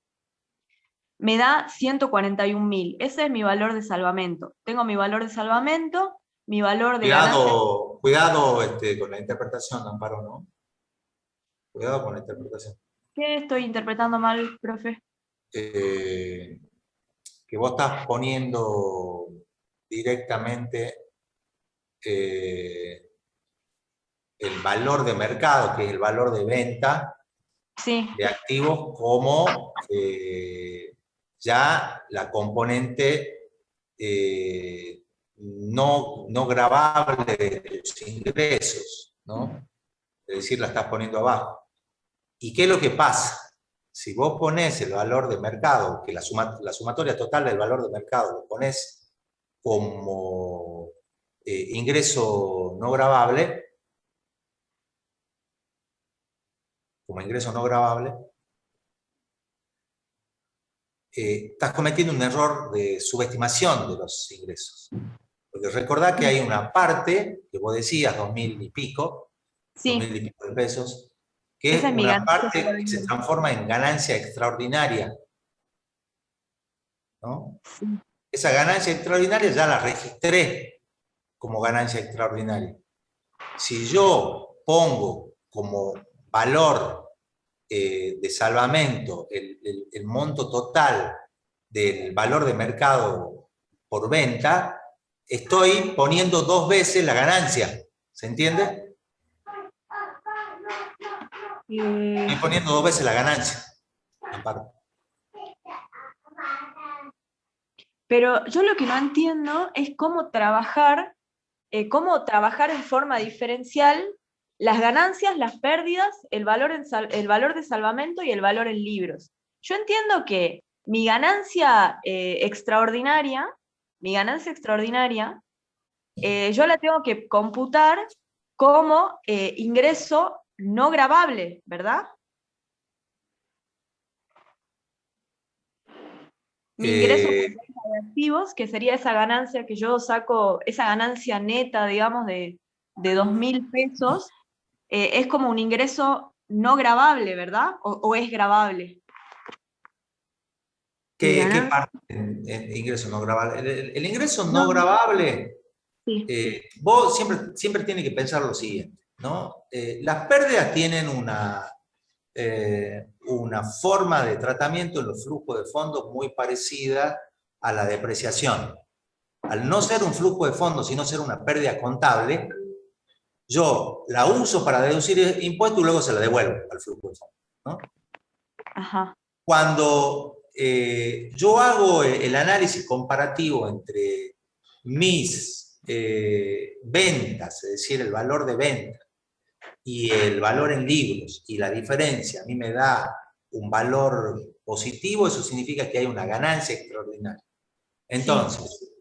me da 141.000. Ese es mi valor de salvamento. Tengo mi valor de salvamento, mi valor de ganancia. Cuidado con la interpretación, Amparo, ¿no? Cuidado con la interpretación. ¿Qué estoy interpretando mal, profe? Que vos estás poniendo directamente el valor de mercado, que es el valor de venta, sí, de activos, como ya la componente no gravable de tus ingresos, ¿no? Es decir, la estás poniendo abajo. ¿Y qué es lo que pasa? Si vos pones el valor de mercado, que la sumatoria total del valor de mercado lo pones como ingreso no gravable, estás cometiendo un error de subestimación de los ingresos. Porque recordá que hay una parte, que vos decías, 2.000 y pico, sí. 2.000 y pico de pesos, que es Esa es mi una ganancia parte que se extraordinaria. transforma en ganancia extraordinaria, ¿no? Sí. Esa ganancia extraordinaria ya la registré como ganancia extraordinaria. Si yo pongo como valor de salvamento el monto total del valor de mercado por venta, estoy poniendo 2 veces la ganancia. ¿Se entiende? Estoy poniendo 2 veces la ganancia. Pero yo lo que no entiendo es cómo trabajar en forma diferencial las ganancias, las pérdidas, el valor de salvamento y el valor en libros. Yo entiendo que mi ganancia extraordinaria, yo la tengo que computar como ingreso no gravable, ¿verdad? Mi ingreso por venta de activos, que sería esa ganancia que yo saco, esa ganancia neta, digamos, de 2.000 pesos, es como un ingreso no gravable, ¿verdad? ¿O es gravable? ¿Qué parte en ingreso no gravable? El ingreso no gravable, Sí. vos siempre tienes que pensar lo siguiente, ¿no? Las pérdidas tienen una forma de tratamiento en los flujos de fondos muy parecida a la depreciación. Al no ser un flujo de fondos, sino ser una pérdida contable, yo la uso para deducir impuestos y luego se la devuelvo al flujo de fondos, ¿no? Ajá. Cuando yo hago el análisis comparativo entre mis ventas, es decir, el valor de venta y el valor en libros, y la diferencia a mí me da un valor positivo, eso significa que hay una ganancia extraordinaria. Entonces,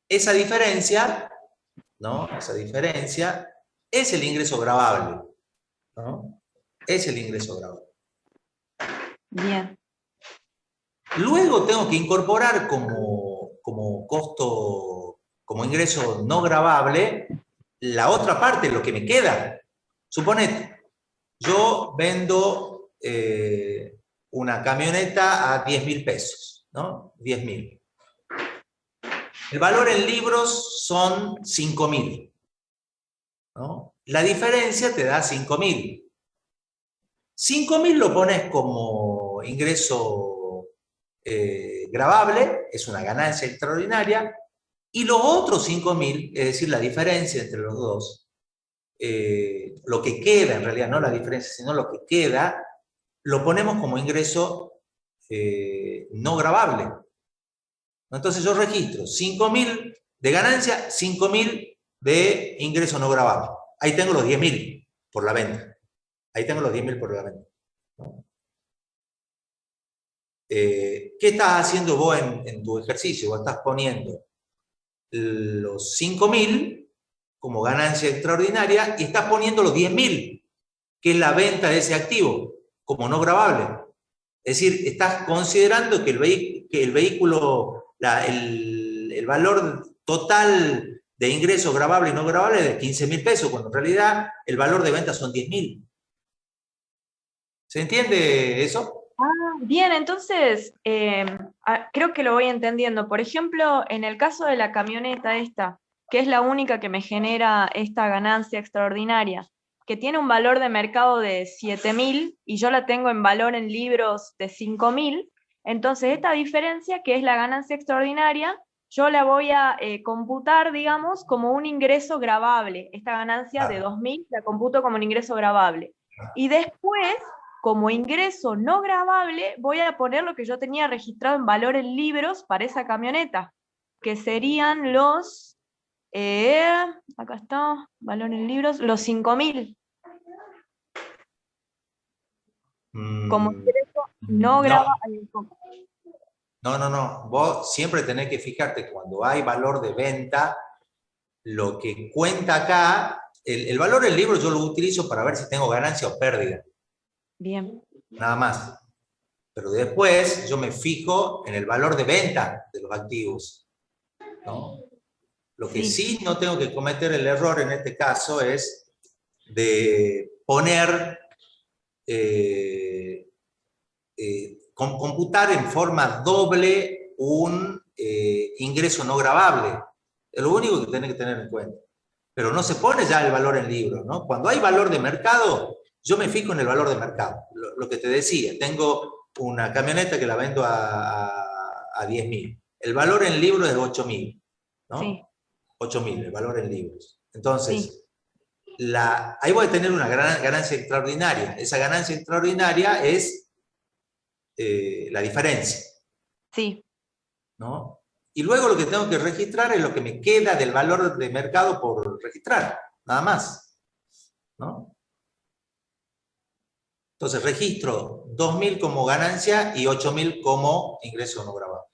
esa diferencia, ¿no? Esa diferencia es el ingreso gravable, ¿no? Es el ingreso gravable. Bien. Luego tengo que incorporar como costo, como ingreso no gravable, la otra parte, lo que me queda. Suponete, yo vendo una camioneta a 10.000 pesos, ¿no? 10.000. El valor en libros son 5.000, ¿no? La diferencia te da 5.000. 5.000 lo pones como ingreso gravable, es una ganancia extraordinaria, y los otros 5.000, es decir, la diferencia entre los dos, lo que queda en realidad, no la diferencia, sino lo que queda, lo ponemos como ingreso no gravable. Entonces yo registro 5.000 de ganancia, 5.000 de ingreso no gravable. Ahí tengo los 10.000 por la venta. Ahí tengo los 10.000 por la venta. ¿Qué estás haciendo vos en tu ejercicio? Vos estás poniendo los 5.000 como ganancia extraordinaria y estás poniendo los 10.000, que es la venta de ese activo, como no gravable. Es decir, estás considerando que el vehículo, el valor total de ingreso gravable y no gravable es de 15.000 pesos, cuando en realidad el valor de venta son 10.000. ¿Se entiende eso? Bien, entonces creo que lo voy entendiendo. Por ejemplo, en el caso de la camioneta esta, que es la única que me genera esta ganancia extraordinaria, que tiene un valor de mercado de 7.000 y yo la tengo en valor en libros de 5.000, entonces esta diferencia, que es la ganancia extraordinaria, yo la voy a computar, digamos, como un ingreso gravable. Esta ganancia de 2.000 la computo como un ingreso gravable. Y después, como ingreso no gravable, voy a poner lo que yo tenía registrado en valor en libros para esa camioneta, que serían los, acá está, valor en libros, los 5.000. Como ingreso no gravable. No. Vos siempre tenés que fijarte cuando hay valor de venta, lo que cuenta acá, el valor en libros yo lo utilizo para ver si tengo ganancia o pérdida. Bien. Nada más. Pero después yo me fijo en el valor de venta de los activos, ¿no? Lo que sí no tengo que cometer el error en este caso es de poner, computar en forma doble un ingreso no gravable. Es lo único que tenés que tener en cuenta. Pero no se pone ya el valor en libros, ¿no? Cuando hay valor de mercado, yo me fijo en el valor de mercado. Lo que te decía, tengo una camioneta que la vendo a 10.000. El valor en libros es 8.000, ¿no? Sí. 8.000, el valor en libros. Entonces, ahí voy a tener una gran ganancia extraordinaria. Esa ganancia extraordinaria es la diferencia. Sí. ¿No? Y luego lo que tengo que registrar es lo que me queda del valor de mercado por registrar, nada más, ¿no? Entonces registro 2.000 como ganancia y 8.000 como ingreso no grabado.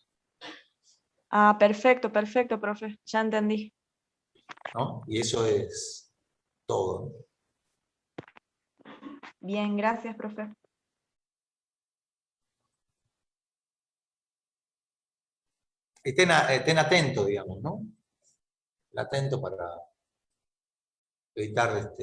Ah, perfecto, profe, ya entendí. ¿No? Y eso es todo. Bien, gracias, profe. Estén atentos, digamos, ¿no? Atento para evitar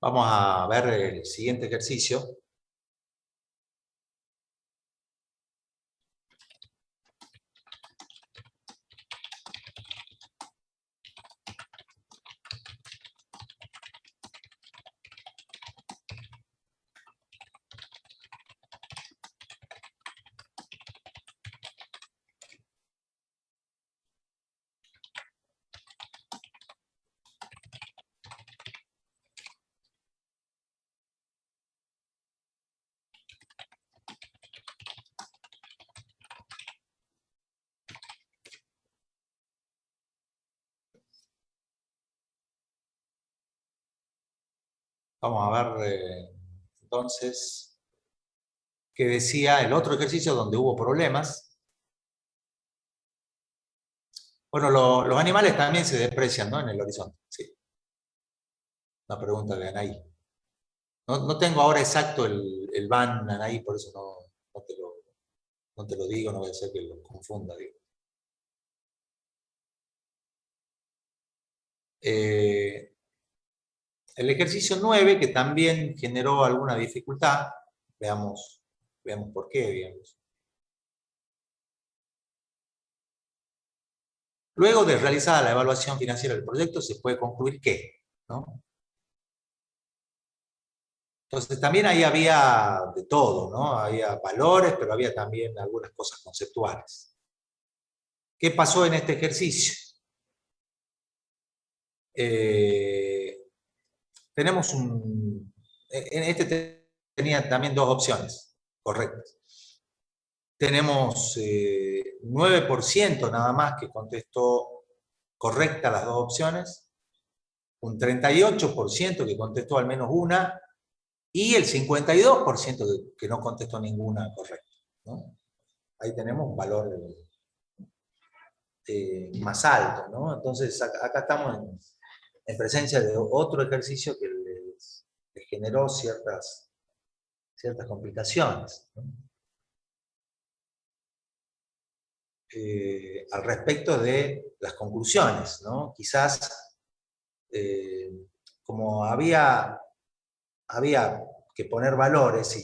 Vamos a ver el siguiente ejercicio. Vamos a ver, entonces, qué decía el otro ejercicio donde hubo problemas. Bueno, los animales también se desprecian, ¿no? En el horizonte, sí. Una pregunta de Anaí. No tengo ahora exacto el ban, Anaí, por eso no te lo digo, no voy a hacer que lo confunda, digo. El ejercicio 9, que también generó alguna dificultad, veamos por qué, digamos. Luego de realizada la evaluación financiera del proyecto, se puede concluir que, ¿no? Entonces también ahí había de todo, ¿no? Había valores, pero había también algunas cosas conceptuales. ¿Qué pasó en este ejercicio? Tenemos en este tenía también dos opciones correctas. Tenemos 9% nada más que contestó correcta las dos opciones, un 38% que contestó al menos una, y el 52% que no contestó ninguna correcta, ¿no? Ahí tenemos un valor más alto, ¿no? Entonces acá estamos en presencia de otro ejercicio que les generó ciertas complicaciones, ¿no? Al respecto de las conclusiones, ¿no? Quizás, como había que poner valores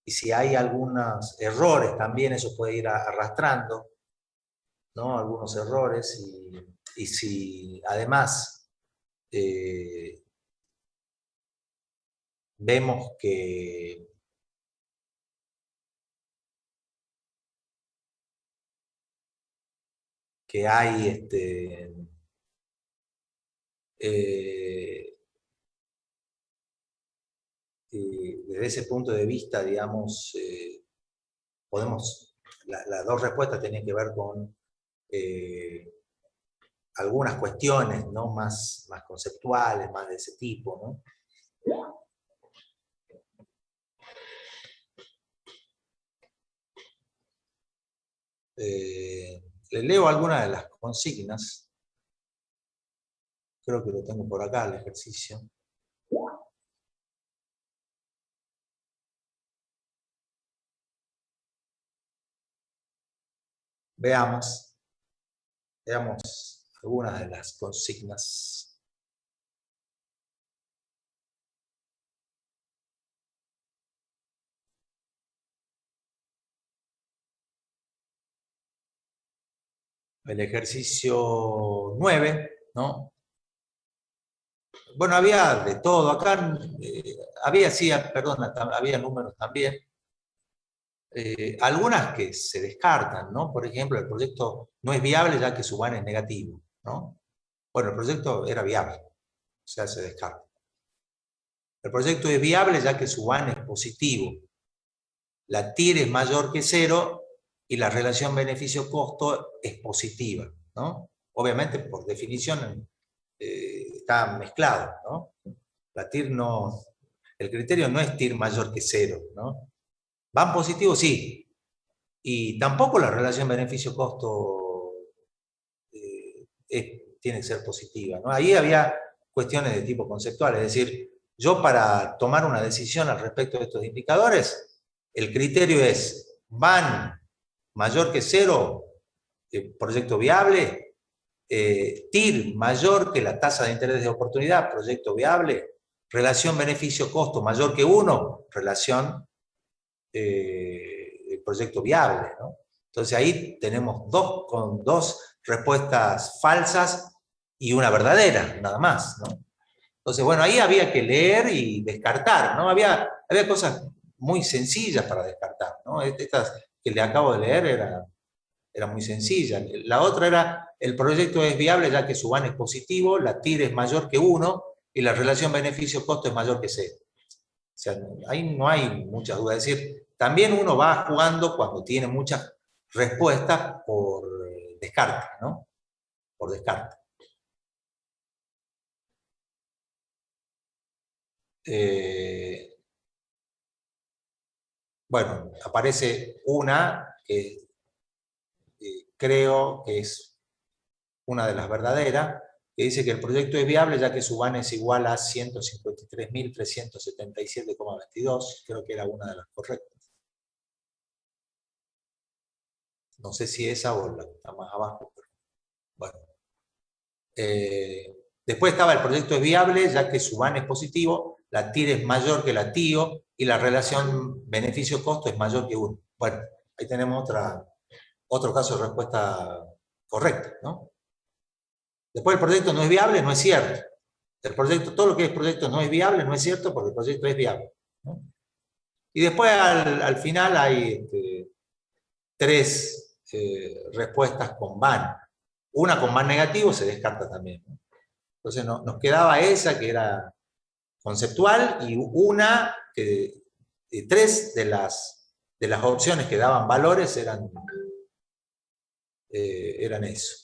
y si hay algunos errores también, eso puede ir arrastrando, ¿no? Algunos errores y si además vemos que hay desde ese punto de vista, digamos, las dos respuestas tienen que ver con algunas cuestiones, ¿no? más conceptuales, más de ese tipo, ¿no? Les leo algunas de las consignas. Creo que lo tengo por acá, el ejercicio. Veamos algunas de las consignas. El ejercicio 9, ¿no? Bueno, había de todo. Acá había números también. Algunas que se descartan, ¿no? Por ejemplo, el proyecto no es viable ya que su VAN es negativo, ¿no? Bueno, el proyecto era viable, o sea, se descarta. El proyecto es viable ya que su VAN es positivo. La TIR es mayor que 0 y la relación beneficio-costo es positiva, ¿no? Obviamente, por definición, está mezclado, ¿no? La TIR no, el criterio no es TIR mayor que 0, ¿no? ¿Van positivo? Sí. Y tampoco la relación beneficio-costo tiene que ser positiva, ¿no? Ahí había cuestiones de tipo conceptual, es decir, yo para tomar una decisión al respecto de estos indicadores, el criterio es, van mayor que 0, proyecto viable, TIR mayor que la tasa de interés de oportunidad, proyecto viable, relación beneficio-costo mayor que 1, relación proyecto viable, ¿no? Entonces ahí tenemos dos respuestas falsas y una verdadera, nada más, ¿no? Entonces, bueno, ahí había que leer y descartar, ¿no? Había cosas muy sencillas para descartar, ¿no? Estas que le acabo de leer era muy sencilla. La otra era, el proyecto es viable ya que su VAN es positivo, la TIR es mayor que 1 y la relación beneficio-costo es mayor que 0. O sea, ahí no hay muchas dudas. Es decir, también uno va jugando cuando tiene muchas respuestas por descarte, ¿no? Por descarte. bueno, aparece una que creo que es una de las verdaderas, que dice que el proyecto es viable ya que su VAN es igual a 153.377,22, creo que era una de las correctas. No sé si esa o la que está más abajo, pero bueno. Después estaba el proyecto es viable ya que su VAN es positivo, la TIR es mayor que la TIO y la relación beneficio-costo es mayor que 1. Bueno, ahí tenemos otro caso de respuesta correcta, ¿no? Después el proyecto no es viable, no es cierto. El proyecto, todo lo que es proyecto no es viable, no es cierto porque el proyecto es viable, ¿no? Y después al final hay tres respuestas con VAN. Una con VAN negativo se descarta también, ¿no? Entonces nos quedaba esa que era conceptual y una que tres de las opciones que daban valores eran eso.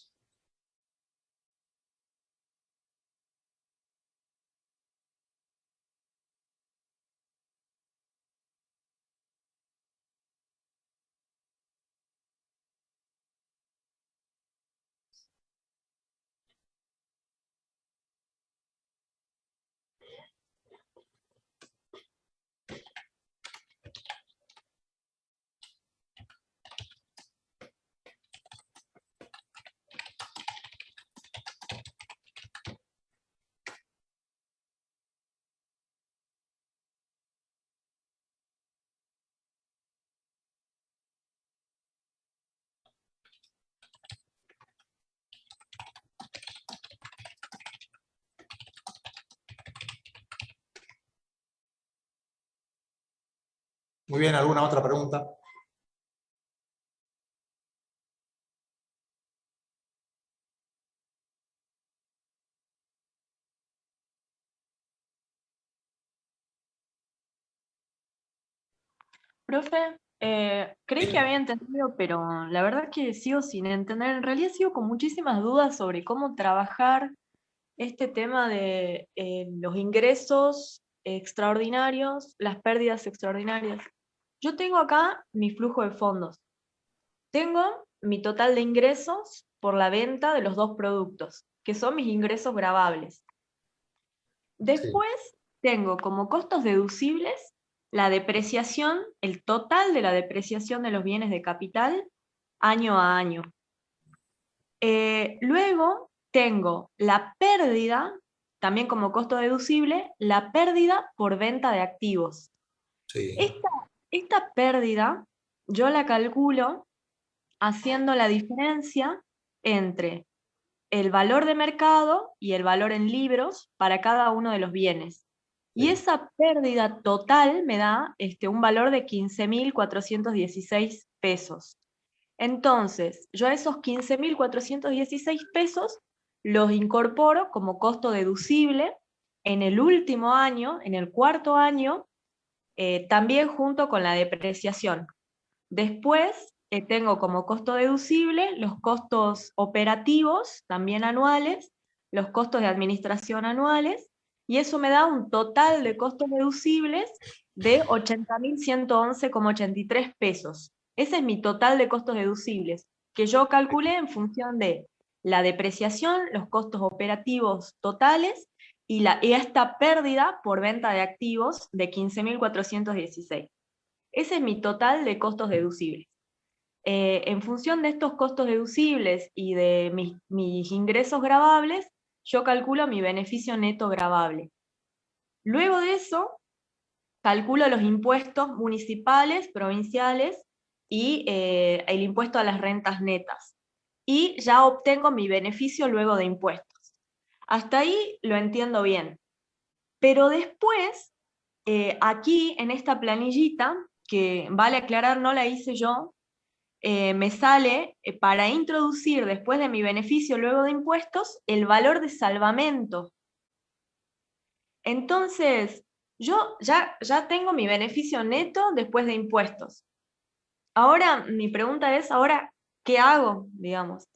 Muy bien, ¿alguna otra pregunta? Profe, creí que había entendido, pero la verdad que sigo sin entender. En realidad sigo con muchísimas dudas sobre cómo trabajar este tema de los ingresos extraordinarios, las pérdidas extraordinarias. Yo tengo acá mi flujo de fondos. Tengo mi total de ingresos por la venta de los dos productos, que son mis ingresos gravables. Después tengo como costos deducibles la depreciación, el total de la depreciación de los bienes de capital año a año. Luego tengo la pérdida, también como costo deducible, la pérdida por venta de activos. Sí. Esta pérdida yo la calculo haciendo la diferencia entre el valor de mercado y el valor en libros para cada uno de los bienes. Y Sí. esa pérdida total me da un valor de 15.416 pesos. Entonces, yo a esos 15.416 pesos los incorporo como costo deducible en el último año, en el cuarto año, también junto con la depreciación. Después tengo como costo deducible los costos operativos, también anuales, los costos de administración anuales, y eso me da un total de costos deducibles de 80.111,83 pesos. Ese es mi total de costos deducibles, que yo calculé en función de la depreciación, los costos operativos totales y esta pérdida por venta de activos de 15.416. Ese es mi total de costos deducibles. En función de estos costos deducibles y de mis ingresos gravables, yo calculo mi beneficio neto gravable. Luego de eso, calculo los impuestos municipales, provinciales y el impuesto a las rentas netas. Y ya obtengo mi beneficio luego de impuestos. Hasta ahí lo entiendo bien. Pero después, aquí en esta planillita, que vale aclarar, no la hice yo, me sale para introducir después de mi beneficio luego de impuestos el valor de salvamento. Entonces, yo ya tengo mi beneficio neto después de impuestos. Ahora, mi pregunta es, ¿ahora qué hago? Digamos.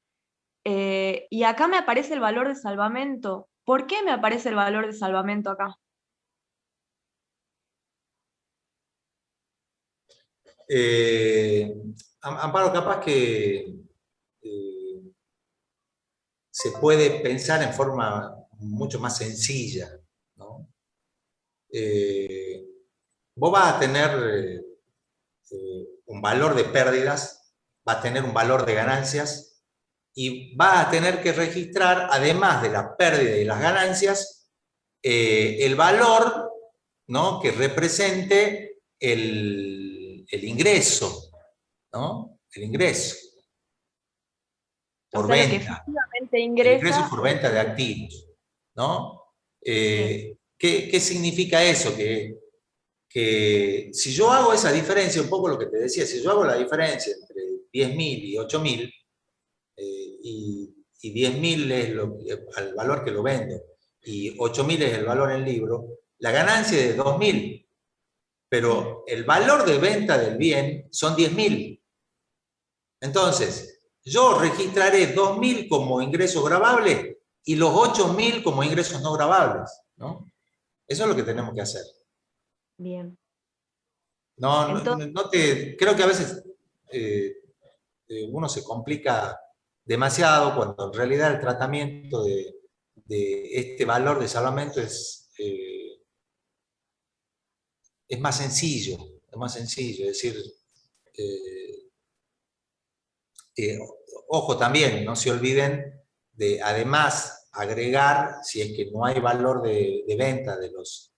Y acá me aparece el valor de salvamento. ¿Por qué me aparece el valor de salvamento acá? Amparo, capaz que se puede pensar en forma mucho más sencilla, ¿no? Vos vas a tener un valor de pérdidas, vas a tener un valor de ganancias, y vas a tener que registrar, además de la pérdida y las ganancias, el valor, ¿no?, que represente el ingreso, ¿no? El ingreso por O sea, lo que venta. efectivamente El ingreso ingresa. por venta de activos, ¿no? ¿Qué significa eso? Que si yo hago esa diferencia, un poco lo que te decía, si yo hago la diferencia entre 10.000 y 8.000, y 10.000 es el valor que lo vendo, y 8.000 es el valor en el libro, la ganancia es de 2.000, pero el valor de venta del bien son 10.000. Entonces, yo registraré 2.000 como ingreso grabable y los 8.000 como ingresos no grabables, ¿no? Eso es lo que tenemos que hacer. Bien. Entonces, creo que a veces uno se complica demasiado cuando en realidad el tratamiento de este valor de salvamento es más sencillo, es decir, ojo también, no se olviden de además agregar, si es que no hay valor de venta de los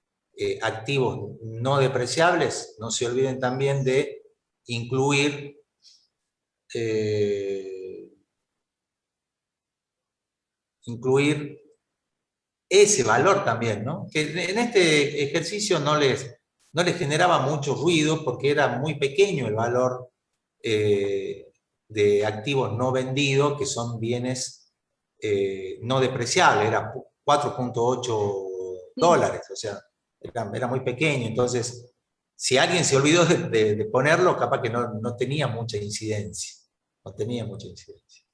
activos no depreciables, no se olviden también de incluir ese valor también, ¿no? Que en este ejercicio no les generaba mucho ruido porque era muy pequeño el valor de activos no vendidos, que son bienes no depreciables, era 4.8 dólares, o sea, era muy pequeño. Entonces, si alguien se olvidó de ponerlo, capaz que no tenía mucha incidencia, no tenía mucha incidencia.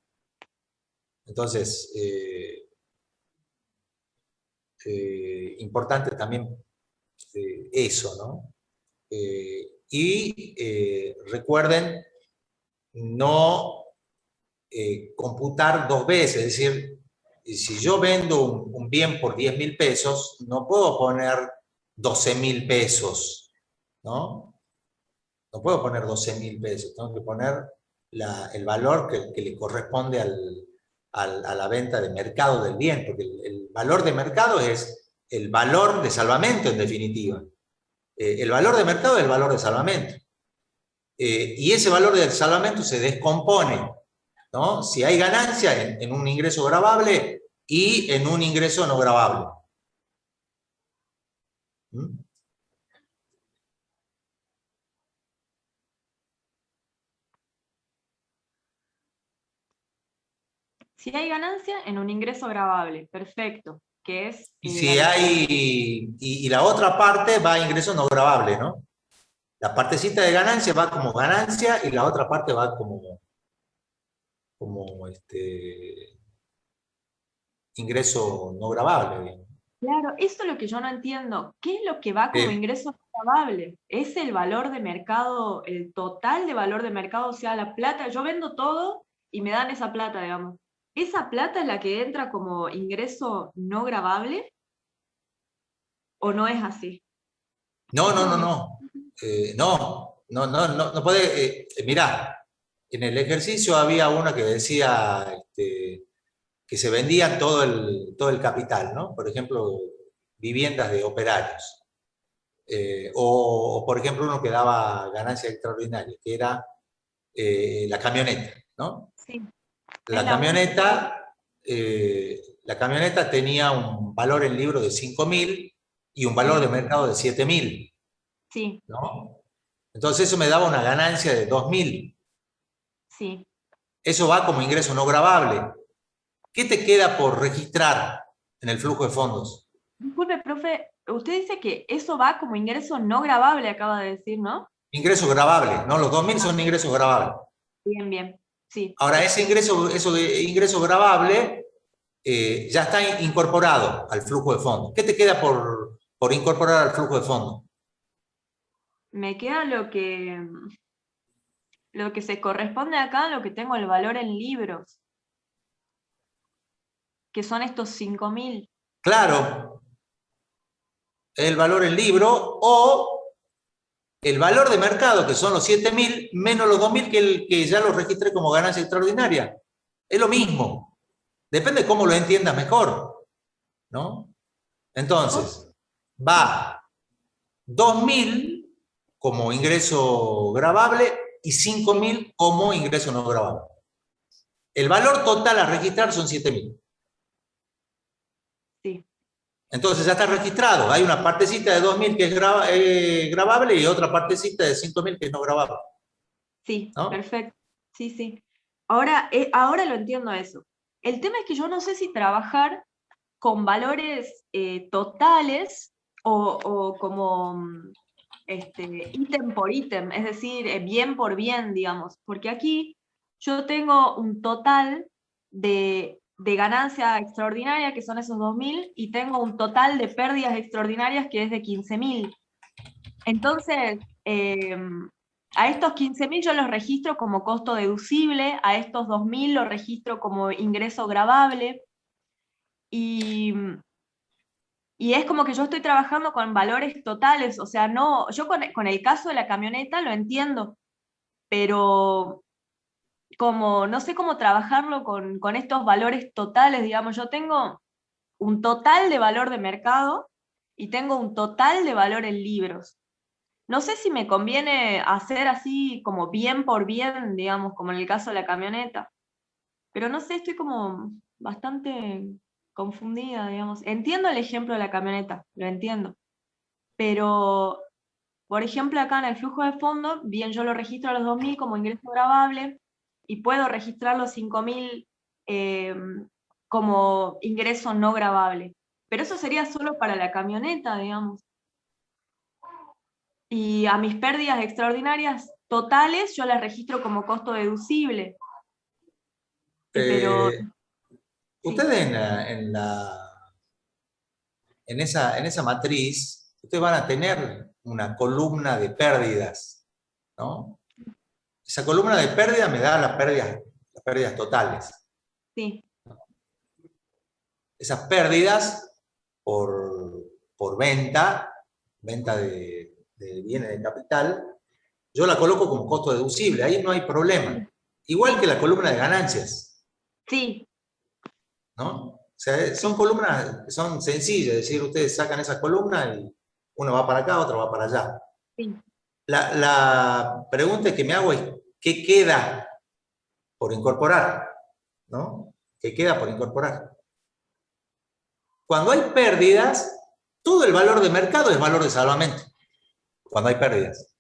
Entonces, importante también eso, ¿no? Recuerden no computar dos veces, es decir, si yo vendo un bien por 10.000 pesos, no puedo poner 12.000 pesos, ¿no? No puedo poner 12.000 pesos, tengo que poner el valor que le corresponde a la venta de mercado del bien, porque el valor de mercado es el valor de salvamento en definitiva. El valor de mercado es el valor de salvamento. Y ese valor del salvamento se descompone, ¿no? Si hay ganancia en un ingreso gravable y en un ingreso no gravable. ¿Mm? Si hay ganancia en un ingreso gravable, perfecto, que es... Y si hay, y la otra parte va a ingreso no gravable, ¿no? La partecita de ganancia va como ganancia y la otra parte va como ingreso no gravable, digamos. Claro, eso es lo que yo no entiendo. ¿Qué es lo que va como ingreso gravable? ¿Es el valor de mercado, el total de valor de mercado, o sea, la plata? Yo vendo todo y me dan esa plata, digamos. ¿Esa plata es la que entra como ingreso no gravable? ¿O no es así? No. No puede. Mirá, en el ejercicio había una que decía que se vendía todo el capital, ¿no? Por ejemplo, viviendas de operarios. O, por ejemplo, uno que daba ganancia extraordinaria, que era la camioneta, ¿no? Sí. La camioneta tenía un valor en libro de 5.000 y un valor de mercado de 7.000. Sí. ¿No? Entonces eso me daba una ganancia de 2.000. Sí. Eso va como ingreso no gravable. ¿Qué te queda por registrar en el flujo de fondos? Disculpe, profe, usted dice que eso va como ingreso no gravable, acaba de decir, ¿no? Ingreso gravable, ¿no? Los 2.000 son ingresos gravables. Bien, sí. Ahora, eso de ingreso gravable ya está incorporado al flujo de fondos. ¿Qué te queda por incorporar al flujo de fondos? Me queda lo que lo que se corresponde acá a lo que tengo el valor en libros, que son estos 5.000. Claro, el valor en libro o el valor de mercado, que son los 7.000, menos los 2.000 que ya los registré como ganancia extraordinaria. Es lo mismo. Depende de cómo lo entiendas mejor, ¿no? Entonces, va 2.000 como ingreso gravable y 5.000 como ingreso no gravable. El valor total a registrar son 7.000. Sí. Entonces ya está registrado. Hay una partecita de 2.000 que es gravable y otra partecita de 5.000 que es no gravable. Sí, ¿No? perfecto. Sí, sí. Ahora lo entiendo eso. El tema es que yo no sé si trabajar con valores totales o como ítem por ítem, es decir, bien por bien, digamos. Porque aquí yo tengo un total de ganancia extraordinaria, que son esos 2.000, y tengo un total de pérdidas extraordinarias que es de 15.000. Entonces, a estos 15.000 yo los registro como costo deducible, a estos 2.000 los registro como ingreso gravable, y es como que yo estoy trabajando con valores totales, o sea, no, yo con el caso de la camioneta lo entiendo, pero como no sé cómo trabajarlo con estos valores totales, digamos, yo tengo un total de valor de mercado y tengo un total de valor en libros. No sé si me conviene hacer así como bien por bien, digamos, como en el caso de la camioneta. Pero no sé, estoy como bastante confundida, digamos. Entiendo el ejemplo de la camioneta, lo entiendo. Pero, por ejemplo, acá en el flujo de fondo, bien yo lo registro a los 2.000 como ingreso gravable y puedo registrar los 5.000 como ingreso no gravable. Pero eso sería solo para la camioneta, digamos. Y a mis pérdidas extraordinarias totales yo las registro como costo deducible. Pero sí. Ustedes en esa matriz, ustedes van a tener una columna de pérdidas, ¿no? Esa columna de pérdidas me da las pérdidas totales. Sí, Esas pérdidas por venta de bienes de capital, yo la coloco como costo deducible, ahí no hay problema. Igual que la columna de ganancias, sí, ¿no? O sea, son columnas que son sencillas, es decir, ustedes sacan esa columna y uno va para acá, otro va para allá. sí. La pregunta que me hago es, ¿qué queda por incorporar? ¿No? ¿Qué queda por incorporar? Cuando hay pérdidas, todo el valor de mercado es valor de salvamento. Cuando hay pérdidas.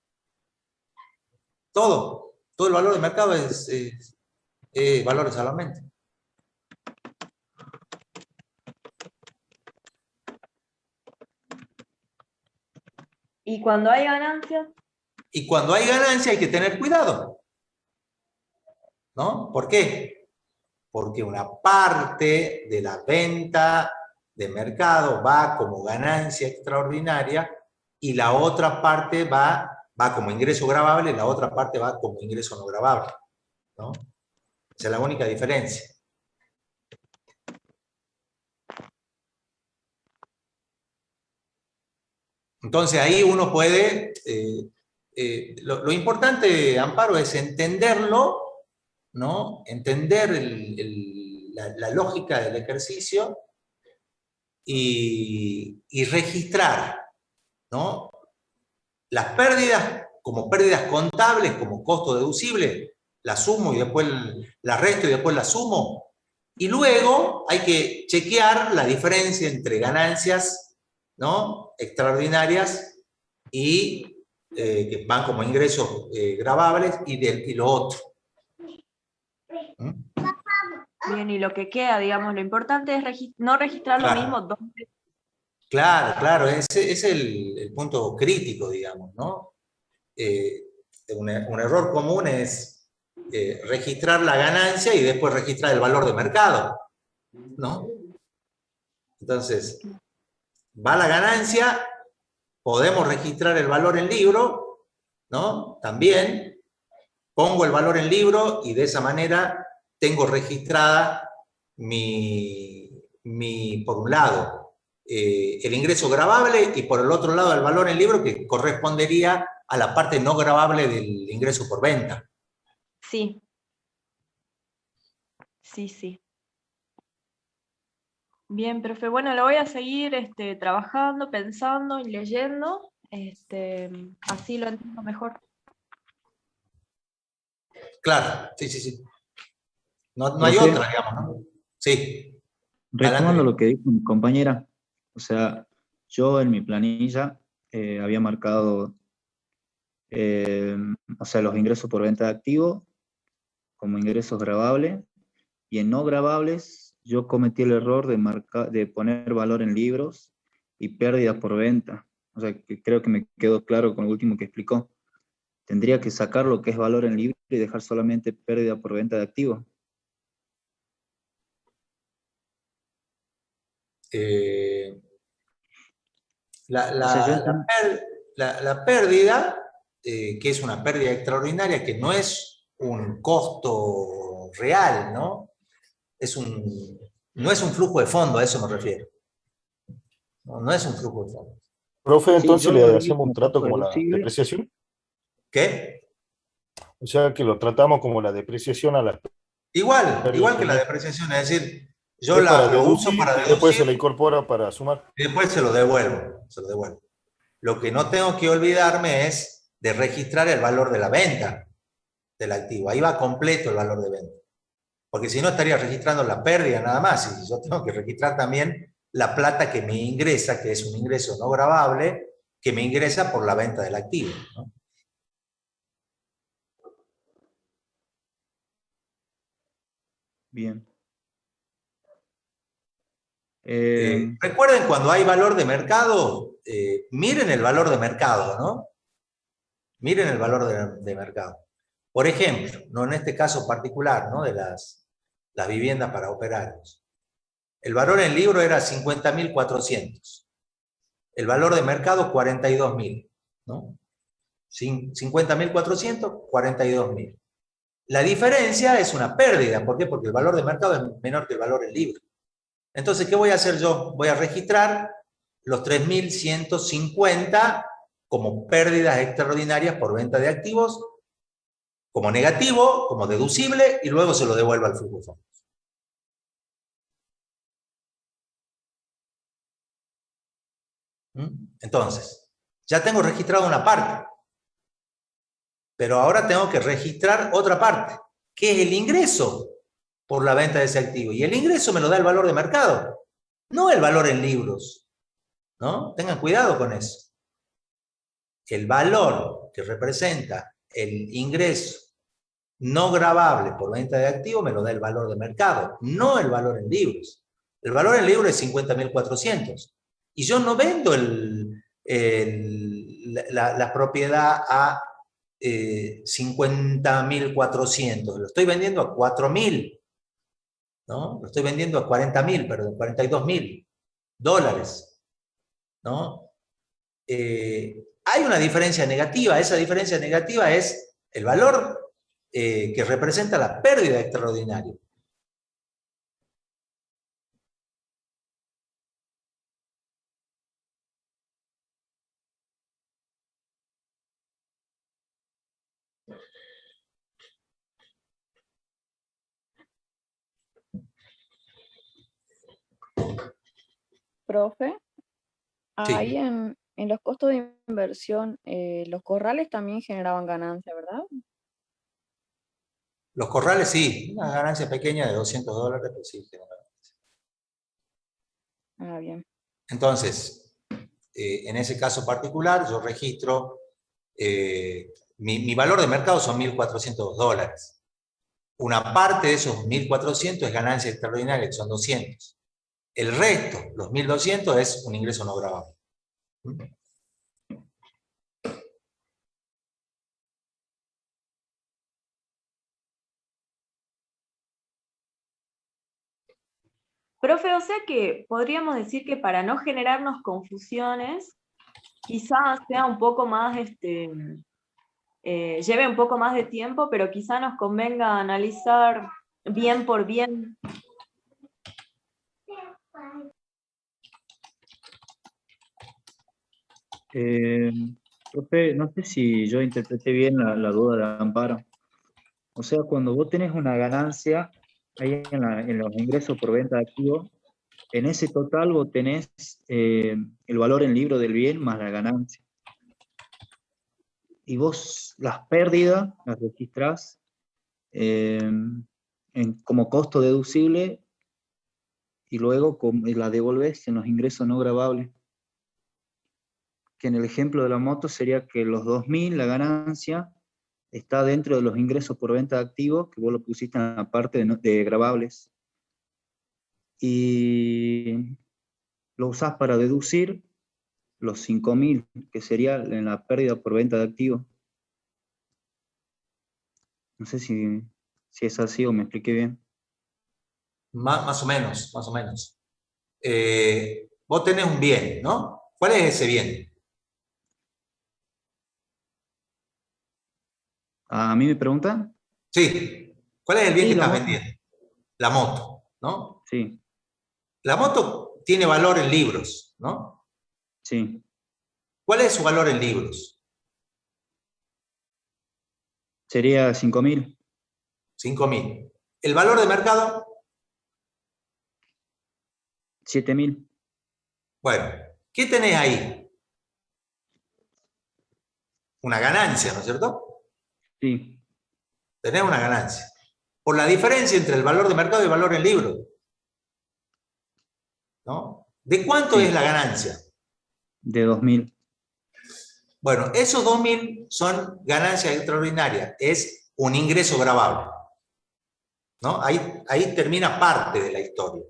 Todo el valor de mercado es valor de salvamento. Y cuando hay ganancias, Y cuando hay ganancia hay que tener cuidado, ¿no? ¿Por qué? Porque una parte de la venta de mercado va como ganancia extraordinaria y la otra parte va como ingreso gravable y la otra parte va como ingreso no gravable, ¿no? Esa es la única diferencia. Entonces ahí uno puede, lo importante, Amparo, es entenderlo, ¿no? Entender la lógica del ejercicio y registrar, ¿no? Las pérdidas como pérdidas contables, como costo deducible, las sumo y después las resto y después las sumo. Y luego hay que chequear la diferencia entre ganancias, ¿no? Extraordinarias y que van como ingresos gravables y lo otro. ¿Mm? bien, y lo que queda, digamos, lo importante es no registrar lo mismo dos veces. Claro, ese es el punto crítico, digamos, ¿no? Un error común es registrar la ganancia y después registrar el valor de mercado, ¿no? Entonces, va la ganancia, podemos registrar el valor en libro, ¿no? También, pongo el valor en libro y de esa manera tengo registrada por un lado, el ingreso gravable y por el otro lado el valor en libro que correspondería a la parte no gravable del ingreso por venta. Sí. Sí. Bien, profe. Bueno, lo voy a seguir trabajando, pensando y leyendo. Así lo entiendo mejor. Claro, sí. No hay Profe, otra, digamos, ¿no? Sí. retomando Adelante. lo que dijo mi compañera, o sea, yo en mi planilla había marcado, o sea, los ingresos por venta de activo como ingresos gravables, y en no gravables yo cometí el error de poner valor en libros y pérdidas por venta. O sea, que creo que me quedó claro con lo último que explicó. Tendría que sacar lo que es valor en libro y dejar solamente pérdida por venta de activos. Eh, O sea, yo entiendo. la pérdida, que es una pérdida extraordinaria, que no es un costo real, ¿no? No es un flujo de fondo, a eso me refiero. No es un flujo de fondo. Profe, Sí, entonces yo lo le veía hacemos un como trato costo como la deducible. depreciación. ¿Qué? O sea, que lo tratamos como la depreciación a las pérdidas Igual que por la venta. depreciación, es decir, yo Es para lo uso deducir para y después se deducir la incorpora para sumar. y después se lo devuelvo. Lo que no tengo que olvidarme es de registrar el valor de la venta del activo. Ahí va completo el valor de venta. Porque si no estaría registrando la pérdida nada más. Y yo tengo que registrar también la plata que me ingresa, que es un ingreso no gravable, que me ingresa por la venta del activo, ¿no? Bien. Recuerden cuando hay valor de mercado, miren el valor de mercado, ¿no? Miren el valor de mercado. Por ejemplo, no en este caso particular, ¿no? De las viviendas para operarios. El valor en libro era 50.400. El valor de mercado 42.000, ¿no? 50.400, 42.000. La diferencia es una pérdida. ¿Por qué? Porque el valor de mercado es menor que el valor en libro. Entonces, ¿qué voy a hacer yo? Voy a registrar los 3.150 como pérdidas extraordinarias por venta de activos, como negativo, como deducible, y luego se lo devuelvo al flujo de fondos. Entonces, ya tengo registrado una parte, pero ahora tengo que registrar otra parte, que es el ingreso por la venta de ese activo. Y el ingreso me lo da el valor de mercado, no el valor en libros, ¿no? Tengan cuidado con eso. El valor que representa el ingreso no gravable por venta de activo me lo da el valor de mercado, no el valor en libros. El valor en libros es 50.400. Y yo no vendo la propiedad a 50.400, lo estoy vendiendo a 4.000, ¿no? Lo estoy vendiendo a 40.000, perdón, 42.000 dólares, ¿no? Hay una diferencia negativa. Esa diferencia negativa es el valor que representa la pérdida extraordinaria. Profe, ahí Sí. en los costos de inversión, los corrales también generaban ganancia, ¿verdad? Los corrales sí, una ganancia pequeña de $200, pero sí. Ah, bien. Entonces, en ese caso particular, yo registro, mi valor de mercado son $1.400. Una parte de esos 1.400 es ganancia extraordinaria, que son 200. El resto, los 1.200, es un ingreso no gravable. Profe, o sea que podríamos decir que para no generarnos confusiones, quizás sea un poco más lleve un poco más de tiempo, pero quizá nos convenga analizar bien por bien. Profe, no sé si yo interpreté bien la duda de Amparo. O sea, cuando vos tenés una ganancia ahí en los ingresos por venta de activos, en ese total vos tenés el valor en libro del bien más la ganancia. Y vos las pérdidas las registrás como costo deducible y luego la devolvés en los ingresos no gravables. Que en el ejemplo de la moto sería que los 2.000, la ganancia, está dentro de los ingresos por venta de activos, que vos lo pusiste en la parte de gravables. Y lo usás para deducir los 5.000, que sería en la pérdida por venta de activos. No sé si es así o me expliqué bien. Más o menos, más o menos. Vos tenés un bien, ¿no? ¿Cuál es ese bien? ¿A mí me preguntan? Sí. ¿Cuál es el bien Sí, que la estás moto. vendiendo? La moto, ¿no? Sí, La moto tiene valor en libros, ¿no? sí. ¿Cuál es su valor en libros? Sería 5.000. 5.000. ¿El valor de mercado? 7.000. Bueno, ¿qué tenés ahí? Una ganancia, ¿no es cierto? Sí, Tenés una ganancia. Por la diferencia entre el valor de mercado y el valor en libro, ¿no? ¿De cuánto sí. es la ganancia? De 2.000. Bueno, esos 2.000 son ganancias extraordinarias, es un ingreso gravable, ¿no? Ahí termina parte de la historia.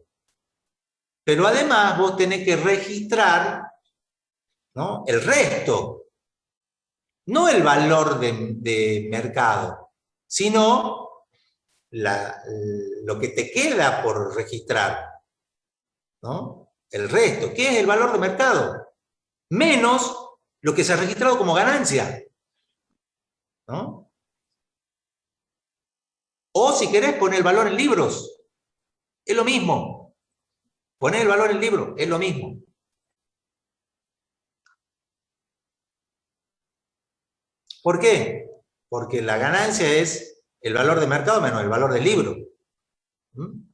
Pero además vos tenés que registrar, ¿no?, el resto, no el valor de mercado, sino lo que te queda por registrar, ¿no? El resto, ¿qué es el valor de mercado? Menos lo que se ha registrado como ganancia, ¿no? O si querés poner el valor en libros, es lo mismo. Poner el valor en libro, es lo mismo. ¿Por qué? Porque la ganancia es el valor de mercado menos el valor del libro.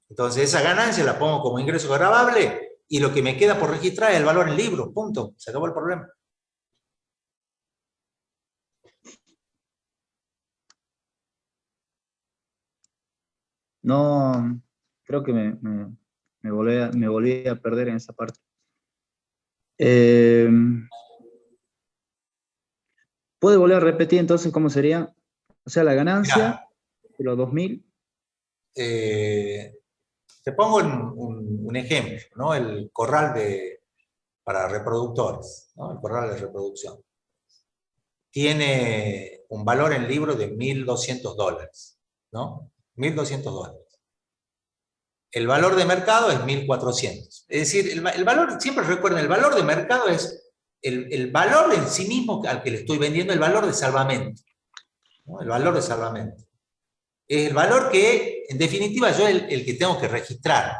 Entonces esa ganancia la pongo como ingreso gravable y lo que me queda por registrar es el valor en libro, punto. Se acabó el problema. No, creo que me volví a perder en esa parte. ¿Puede volver a repetir entonces cómo sería? O sea, la ganancia Mirá, de los 2.000. te pongo un ejemplo, ¿no? El corral para reproductores, ¿no? El corral de reproducción. Tiene un valor en libro de $1.200, ¿no? $1.200. El valor de mercado es 1.400. Es decir, el valor, siempre recuerden, el valor de mercado es el valor en sí mismo al que le estoy vendiendo, el valor de salvamento, ¿no? El valor de salvamento. Es el valor que, en definitiva, yo el que tengo que registrar.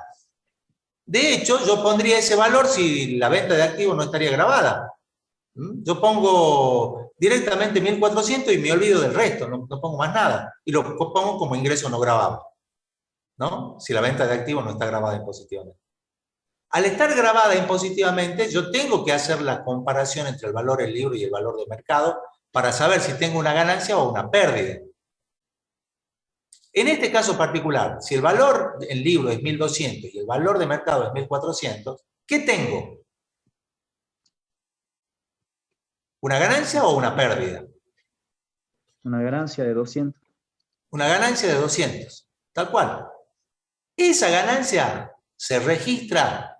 De hecho, yo pondría ese valor si la venta de activos no estaría grabada. Yo pongo directamente 1.400 y me olvido del resto, no pongo más nada. Y lo pongo como ingreso no grabado, ¿no? Si la venta de activos no está grabada impositivamente. Al estar grabada impositivamente, yo tengo que hacer la comparación entre el valor del libro y el valor de mercado para saber si tengo una ganancia o una pérdida. En este caso particular, si el valor del libro es 1.200 y el valor de mercado es 1.400, ¿qué tengo? ¿Una ganancia o una pérdida? Una ganancia de 200. Una ganancia de 200, tal cual. Esa ganancia se registra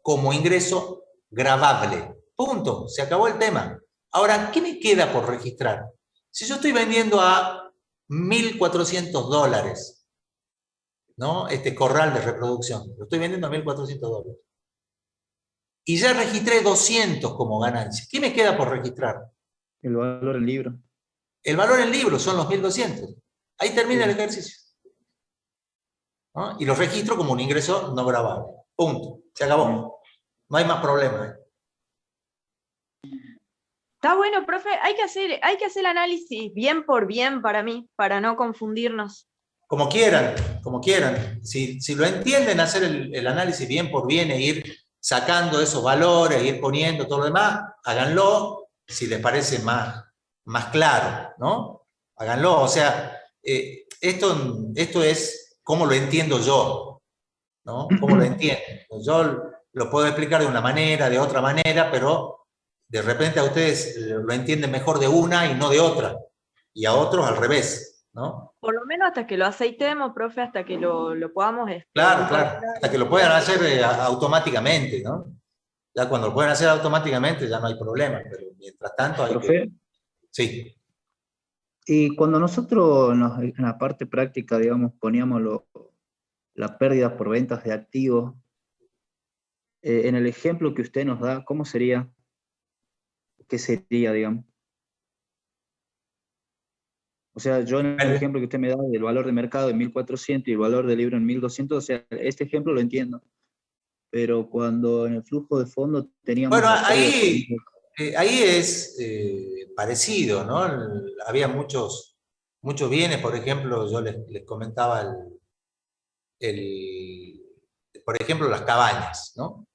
como ingreso gravable. Punto. Se acabó el tema. Ahora, ¿qué me queda por registrar? Si yo estoy vendiendo a $1.400, ¿no? Este corral de reproducción, lo estoy vendiendo a $1.400. Y ya registré 200 como ganancia. ¿Qué me queda por registrar? El valor en libro. El valor en libros son los 1.200. Ahí termina el ejercicio, ¿no? Y lo registro como un ingreso no grabable. Punto. Se acabó. No hay más problema, ¿eh? Está bueno, profe, hay que hacer el análisis bien por bien para mí, para no confundirnos. Como quieran, como quieran. Si lo entienden, hacer el análisis bien por bien e ir sacando esos valores, ir poniendo todo lo demás, háganlo si les parece más claro, ¿no? Háganlo. O sea, esto es cómo lo entiendo yo, ¿no? Cómo lo entiendo. Yo lo puedo explicar de una manera, de otra manera, pero de repente a ustedes lo entienden mejor de una y no de otra, y a otros al revés, ¿no? Por lo menos hasta que lo aceitemos, profe, hasta que lo podamos Claro, incorporar. claro, hasta que lo puedan hacer automáticamente, ¿no? Ya cuando lo pueden hacer automáticamente ya no hay problema, pero mientras tanto hay Profe, que... Sí. y cuando nosotros en la parte práctica, digamos, poníamos las pérdidas por ventas de activos, en el ejemplo que usted nos da, ¿cómo sería? ¿Qué sería, digamos? O sea, yo en el ejemplo que usted me da del valor de mercado en 1.400 y el valor del libro en 1.200, o sea, este ejemplo lo entiendo. Pero cuando en el flujo de fondo teníamos... Bueno, la pérdida por ahí es parecido, ¿no? Había muchos bienes, por ejemplo, yo les comentaba por ejemplo, las cabañas, ¿no?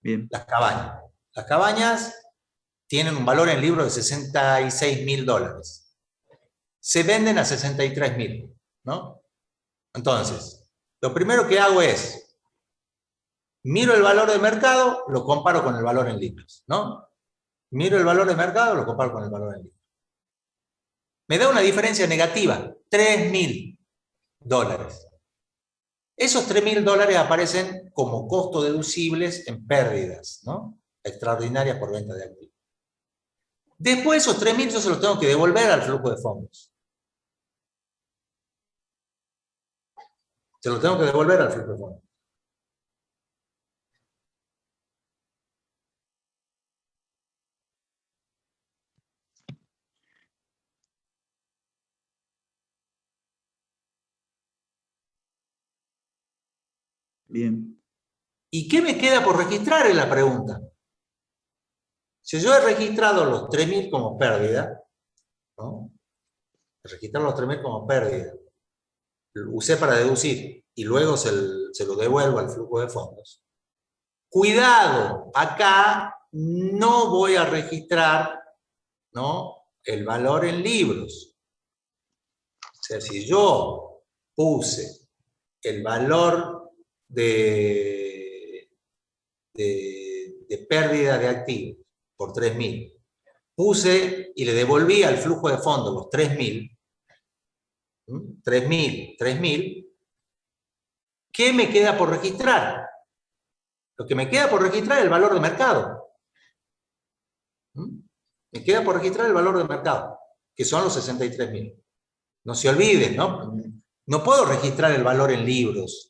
Bien. Las cabañas. Las cabañas tienen un valor en libro de $66.000. Se venden a 63.000, ¿no? Entonces, lo primero que hago es, miro el valor de mercado, lo comparo con el valor en libros, ¿no? Miro el valor de mercado, lo comparo con el valor en libros. Me da una diferencia negativa, $3.000. Esos $3.000 aparecen como costos deducibles en pérdidas, ¿no? Extraordinarias por venta de activos. Después esos 3.000 yo se los tengo que devolver al flujo de fondos. Se los tengo que devolver al flujo de fondos. Bien. ¿Y qué me queda por registrar? Es la pregunta. Si yo he registrado los 3.000 como pérdida, ¿no? Registrar los 3.000 como pérdida, lo usé para deducir y luego se lo devuelvo al flujo de fondos. Cuidado, acá no voy a registrar, ¿no?, el valor en libros. O sea, si yo puse el valor de pérdida de activos por 3.000, puse y le devolví al flujo de fondos los 3.000, 3.000, ¿qué me queda por registrar? Lo que me queda por registrar es el valor de mercado. Me queda por registrar el valor de mercado, que son los 63.000. No se olviden, ¿no? No puedo registrar el valor en libros,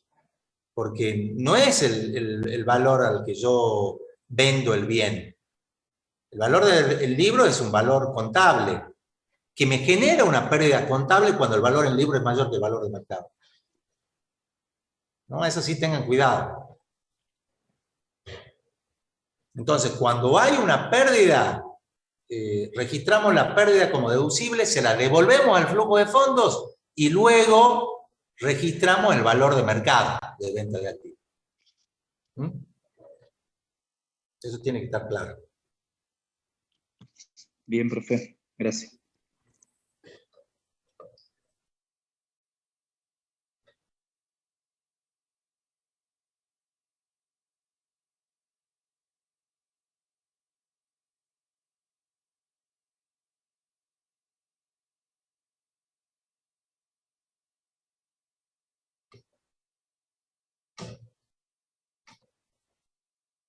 porque no es el valor al que yo vendo el bien. El valor del libro es un valor contable, que me genera una pérdida contable cuando el valor en libro es mayor que el valor de mercado. ¿No? Eso sí, tengan cuidado. Entonces, cuando hay una pérdida, registramos la pérdida como deducible, se la devolvemos al flujo de fondos y luego registramos el valor de mercado de venta de activos. Eso tiene que estar claro. Bien, profe. Gracias.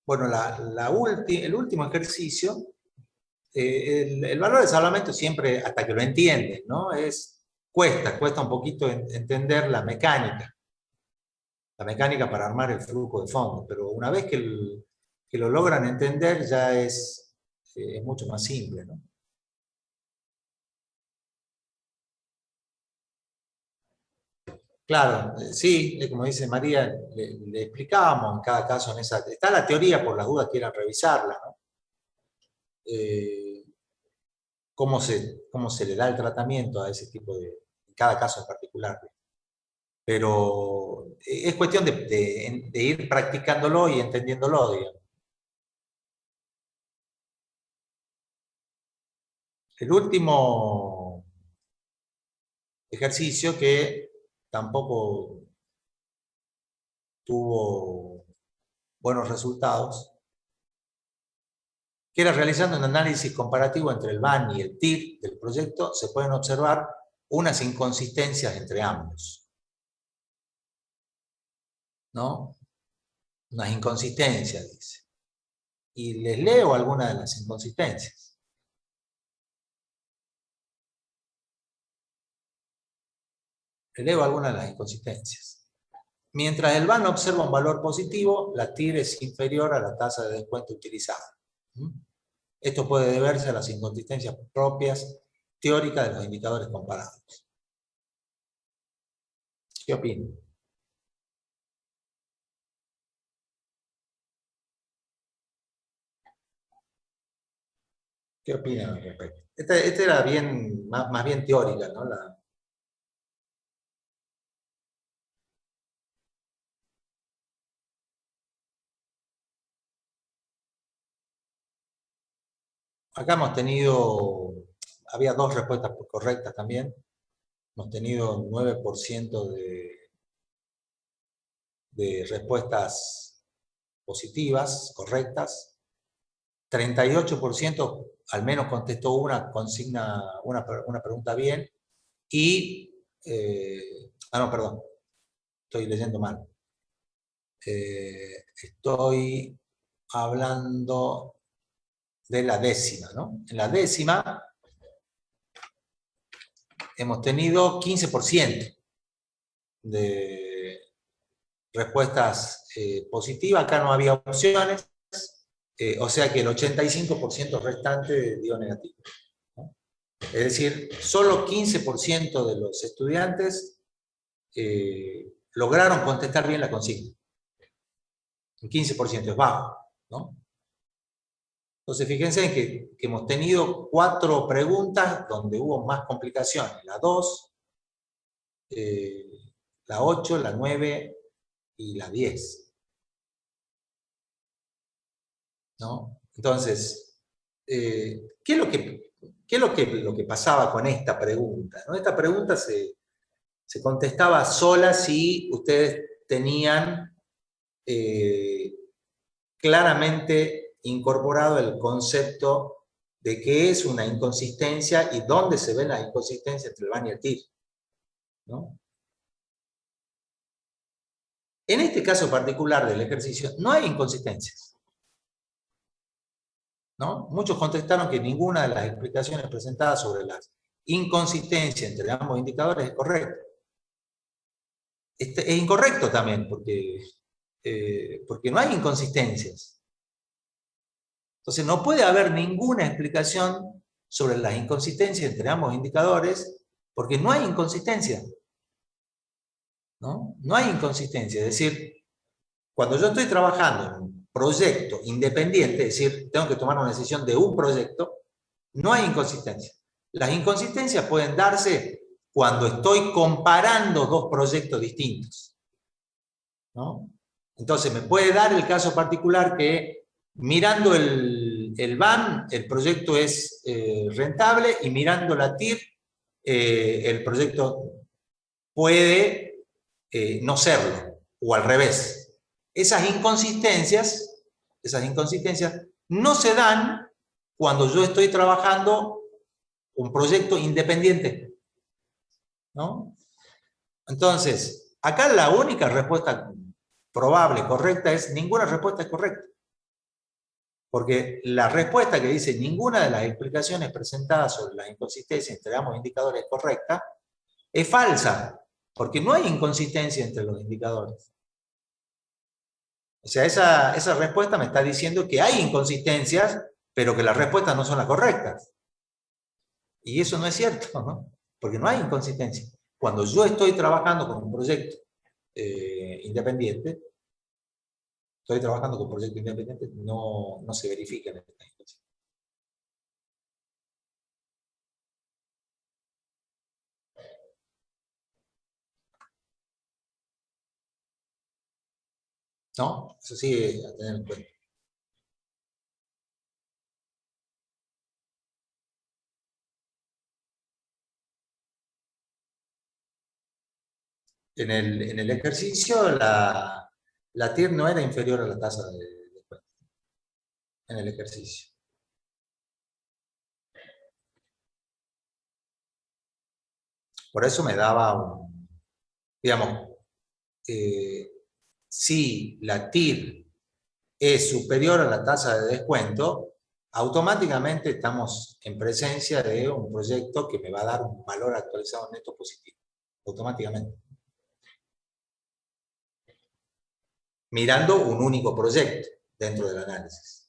Bueno, el último ejercicio, el valor de salvamento siempre, hasta que lo entienden, ¿no? Cuesta un poquito entender la mecánica para armar el flujo de fondos, pero una vez que lo logran entender ya es mucho más simple, ¿no? Claro, sí, como dice María, le explicábamos en cada caso, está la teoría, por las dudas quieran revisarla, ¿no? Cómo se le da el tratamiento a ese tipo en cada caso en particular. Pero es cuestión de ir practicándolo y entendiéndolo, digamos. El último ejercicio que tampoco tuvo buenos resultados, que era realizando un análisis comparativo entre el BAN y el TIR del proyecto, se pueden observar unas inconsistencias entre ambos. ¿No? Unas inconsistencias, dice. Y les leo algunas de las inconsistencias. Les leo algunas de las inconsistencias. Mientras el BAN observa un valor positivo, la TIR es inferior a la tasa de descuento utilizada. Esto puede deberse a las inconsistencias propias teóricas de los indicadores comparados. ¿Qué opinan? ¿Qué opinan al respecto? Esta era bien, más bien teórica, ¿no? Acá hemos tenido, había dos respuestas correctas también. Hemos tenido 9% de respuestas positivas, correctas. 38% al menos contestó una pregunta bien. Y, no, perdón, estoy leyendo mal. Estoy hablando de la décima, ¿no? En la décima hemos tenido 15% de respuestas positivas. Acá no había opciones, o sea que el 85% restante dio negativo, ¿no? Es decir, solo 15% de los estudiantes lograron contestar bien la consigna. Un 15% es bajo, ¿no? Entonces, fíjense en que hemos tenido 4 preguntas donde hubo más complicaciones. La 2, la 8, la 9 y la 10. ¿No? Entonces, ¿qué es lo que pasaba con esta pregunta? ¿No? Esta pregunta se contestaba sola si ustedes tenían claramente incorporado el concepto de qué es una inconsistencia y dónde se ve la inconsistencia entre el BAN y el TIR, ¿no? En este caso particular del ejercicio no hay inconsistencias, ¿no? Muchos contestaron que ninguna de las explicaciones presentadas sobre las inconsistencias entre ambos indicadores es correcta. Es incorrecto también porque no hay inconsistencias. Entonces no puede haber ninguna explicación sobre las inconsistencias entre ambos indicadores porque no hay inconsistencia, ¿no? No hay inconsistencia. Es decir, cuando yo estoy trabajando en un proyecto independiente, es decir, tengo que tomar una decisión de un proyecto, no hay inconsistencia. Las inconsistencias pueden darse cuando estoy comparando dos proyectos distintos, ¿no? Entonces me puede dar el caso particular que mirando el BAN, el proyecto es rentable, y mirando la TIR, el proyecto puede no serlo, o al revés. Esas inconsistencias no se dan cuando yo estoy trabajando un proyecto independiente, ¿no? Entonces, acá la única respuesta probable, correcta, es ninguna respuesta es correcta. Porque la respuesta que dice ninguna de las explicaciones presentadas sobre las inconsistencias entre ambos indicadores es correcta, es falsa, porque no hay inconsistencia entre los indicadores. O sea, esa respuesta me está diciendo que hay inconsistencias, pero que las respuestas no son las correctas. Y eso no es cierto, ¿no? Porque no hay inconsistencia. Cuando yo estoy trabajando con un proyecto independiente, no se verifican estas situaciones. ¿No? Eso sí, a tener en cuenta. En el ejercicio, la TIR no era inferior a la tasa de descuento. En el ejercicio. Por eso me daba digamos, si la TIR es superior a la tasa de descuento, automáticamente estamos en presencia de un proyecto que me va a dar un valor actualizado neto positivo. Automáticamente. Mirando un único proyecto dentro del análisis.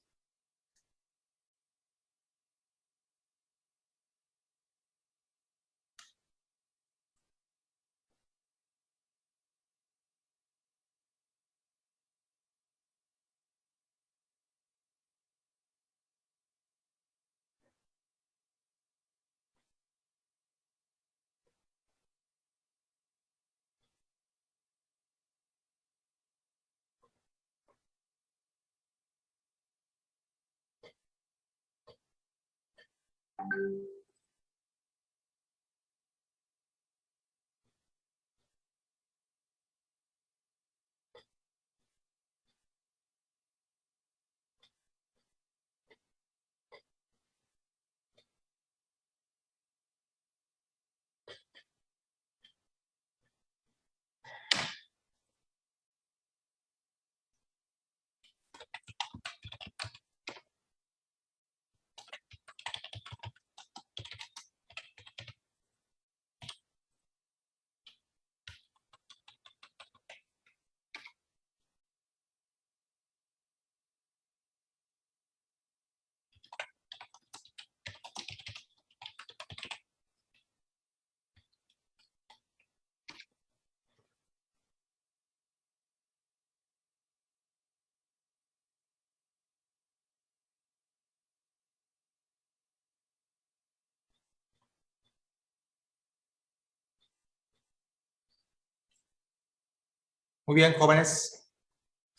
Muy bien, jóvenes.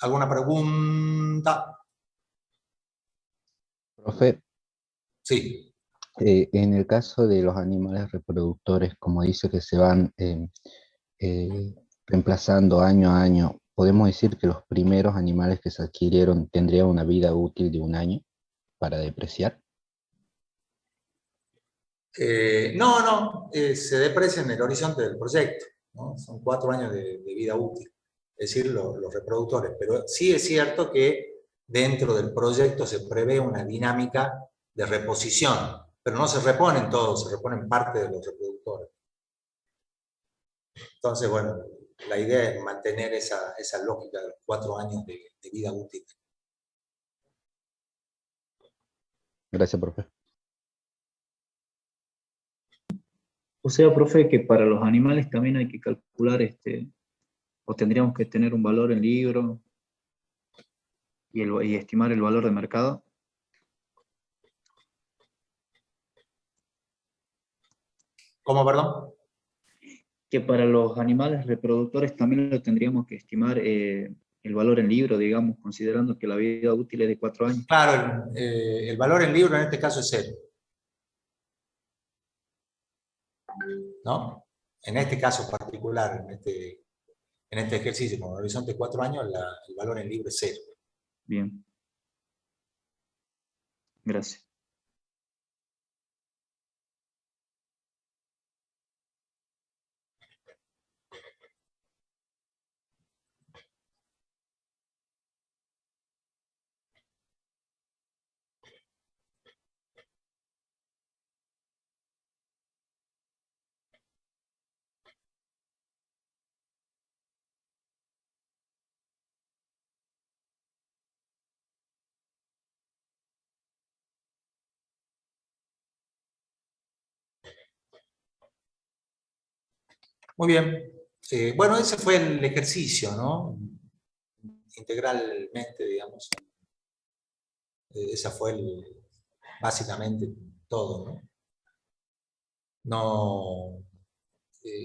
¿Alguna pregunta? Profe, Sí. en el caso de los animales reproductores, como dice que se van eh, reemplazando año a año, ¿podemos decir que los primeros animales que se adquirieron tendrían una vida útil de un año para depreciar? No, se deprecia en el horizonte del proyecto, ¿no? Son 4 años de vida útil, es decir, los reproductores. Pero sí es cierto que dentro del proyecto se prevé una dinámica de reposición, pero no se reponen todos, se reponen parte de los reproductores. Entonces, bueno, la idea es mantener esa lógica de los 4 años de vida útil. Gracias, profe. O sea, profe, que para los animales también hay que calcular, o tendríamos que tener un valor en libro y estimar el valor de mercado. ¿Cómo, perdón? Que para los animales reproductores también lo tendríamos que estimar el valor en libro, digamos, considerando que la vida útil es de 4 años. Claro, el valor en libro en este caso es 0. ¿No? En este caso particular, en este ejercicio con un horizonte de 4 años, el valor en libro es 0. Bien. Gracias. Muy bien. Bueno, ese fue el ejercicio, ¿no? Integralmente, digamos. Esa fue básicamente todo, ¿no? No,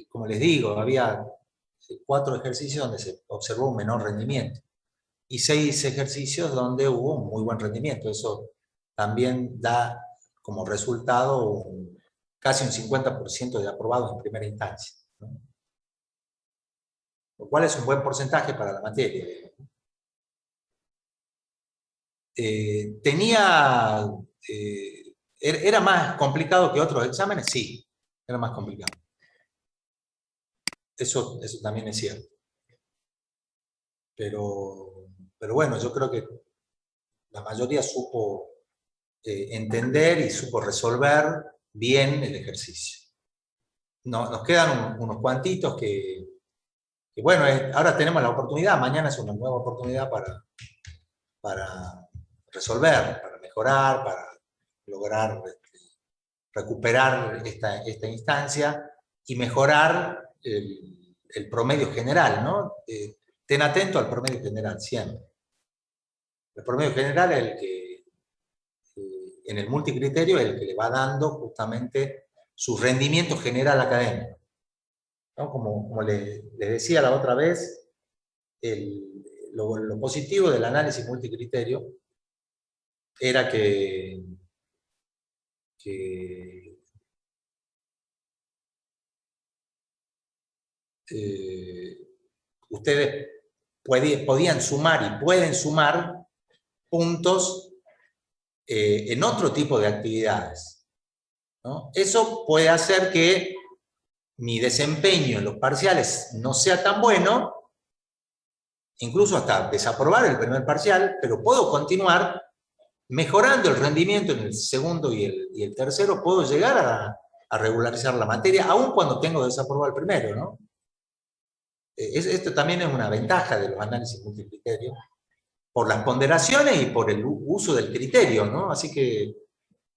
como les digo, había 4 ejercicios donde se observó un menor rendimiento y 6 ejercicios donde hubo un muy buen rendimiento. Eso también da como resultado casi un 50% de aprobados en primera instancia, ¿no? Lo cual es un buen porcentaje para la materia. ¿Era más complicado que otros exámenes? Sí, era más complicado. Eso también es cierto. Pero bueno, yo creo que la mayoría supo entender y supo resolver bien el ejercicio. Nos quedan unos cuantitos que bueno, ahora tenemos la oportunidad, mañana es una nueva oportunidad para resolver, para mejorar, para lograr recuperar esta instancia y mejorar el promedio general, ¿no? Ten atento al promedio general, siempre. El promedio general es el que, en el multicriterio, es el que le va dando justamente su rendimiento general académico, ¿no? Como les decía la otra vez, lo positivo del análisis multicriterio era que ustedes podían sumar y pueden sumar puntos en otro tipo de actividades, ¿no? Eso puede hacer que mi desempeño en los parciales no sea tan bueno, incluso hasta desaprobar el primer parcial, pero puedo continuar mejorando el rendimiento en el segundo y el tercero, puedo llegar a regularizar la materia, aun cuando tengo desaprobado el primero, ¿no? Esto también es una ventaja de los análisis multicriterios, por las ponderaciones y por el uso del criterio, ¿no? Así que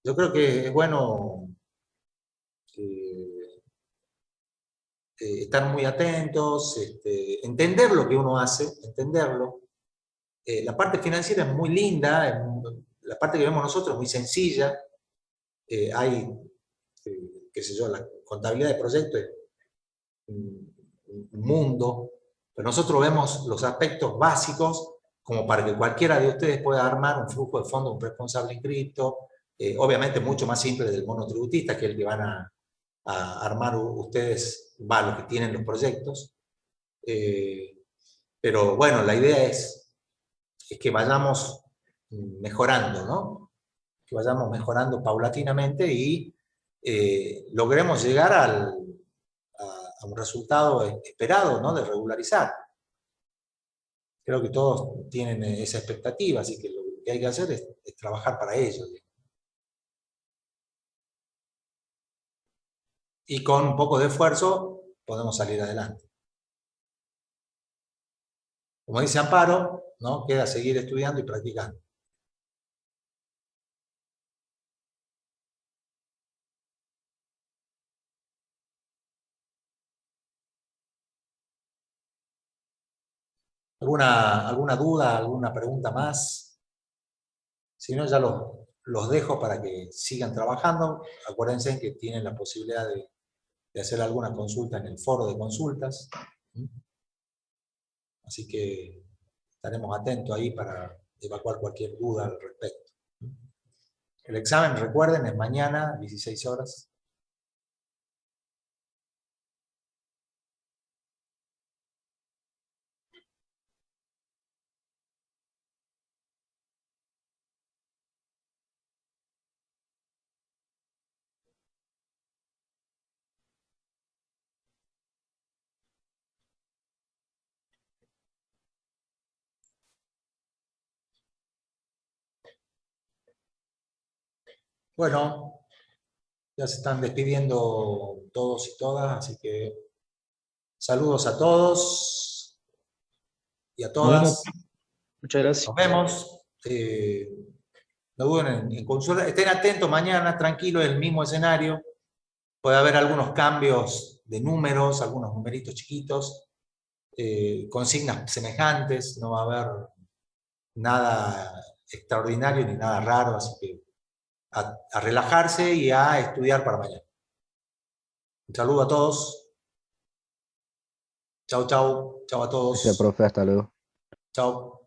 yo creo que es bueno estar muy atentos, entender lo que uno hace, entenderlo. La parte financiera es muy linda, la parte que vemos nosotros es muy sencilla. Hay, qué sé yo, la contabilidad de proyectos es un mundo, pero nosotros vemos los aspectos básicos como para que cualquiera de ustedes pueda armar un flujo de fondos, un responsable inscripto, obviamente mucho más simple del monotributista, que es el que van a armar ustedes, los que tienen los proyectos. Pero bueno, la idea es que vayamos mejorando, ¿no? Que vayamos mejorando paulatinamente y logremos llegar a un resultado esperado, ¿no? De regularizar. Creo que todos tienen esa expectativa, así que lo que hay que hacer es trabajar para ello. Y con un poco de esfuerzo podemos salir adelante. Como dice Amparo, ¿no? Queda seguir estudiando y practicando. ¿Alguna duda, alguna pregunta más? Si no, ya los dejo para que sigan trabajando. Acuérdense que tienen la posibilidad de hacer alguna consulta en el foro de consultas. Así que estaremos atentos ahí para evacuar cualquier duda al respecto. El examen, recuerden, es mañana, 16 horas. Bueno, ya se están despidiendo todos y todas, así que saludos a todos y a todas. Muchas gracias. Nos vemos. No duden en consultar. Estén atentos mañana, tranquilo, el mismo escenario. Puede haber algunos cambios de números, algunos numeritos chiquitos, consignas semejantes, no va a haber nada extraordinario ni nada raro, así que a relajarse y a estudiar para mañana. Un saludo a todos. Chau, chau. Chau a todos. Gracias, profe, hasta luego. Chau.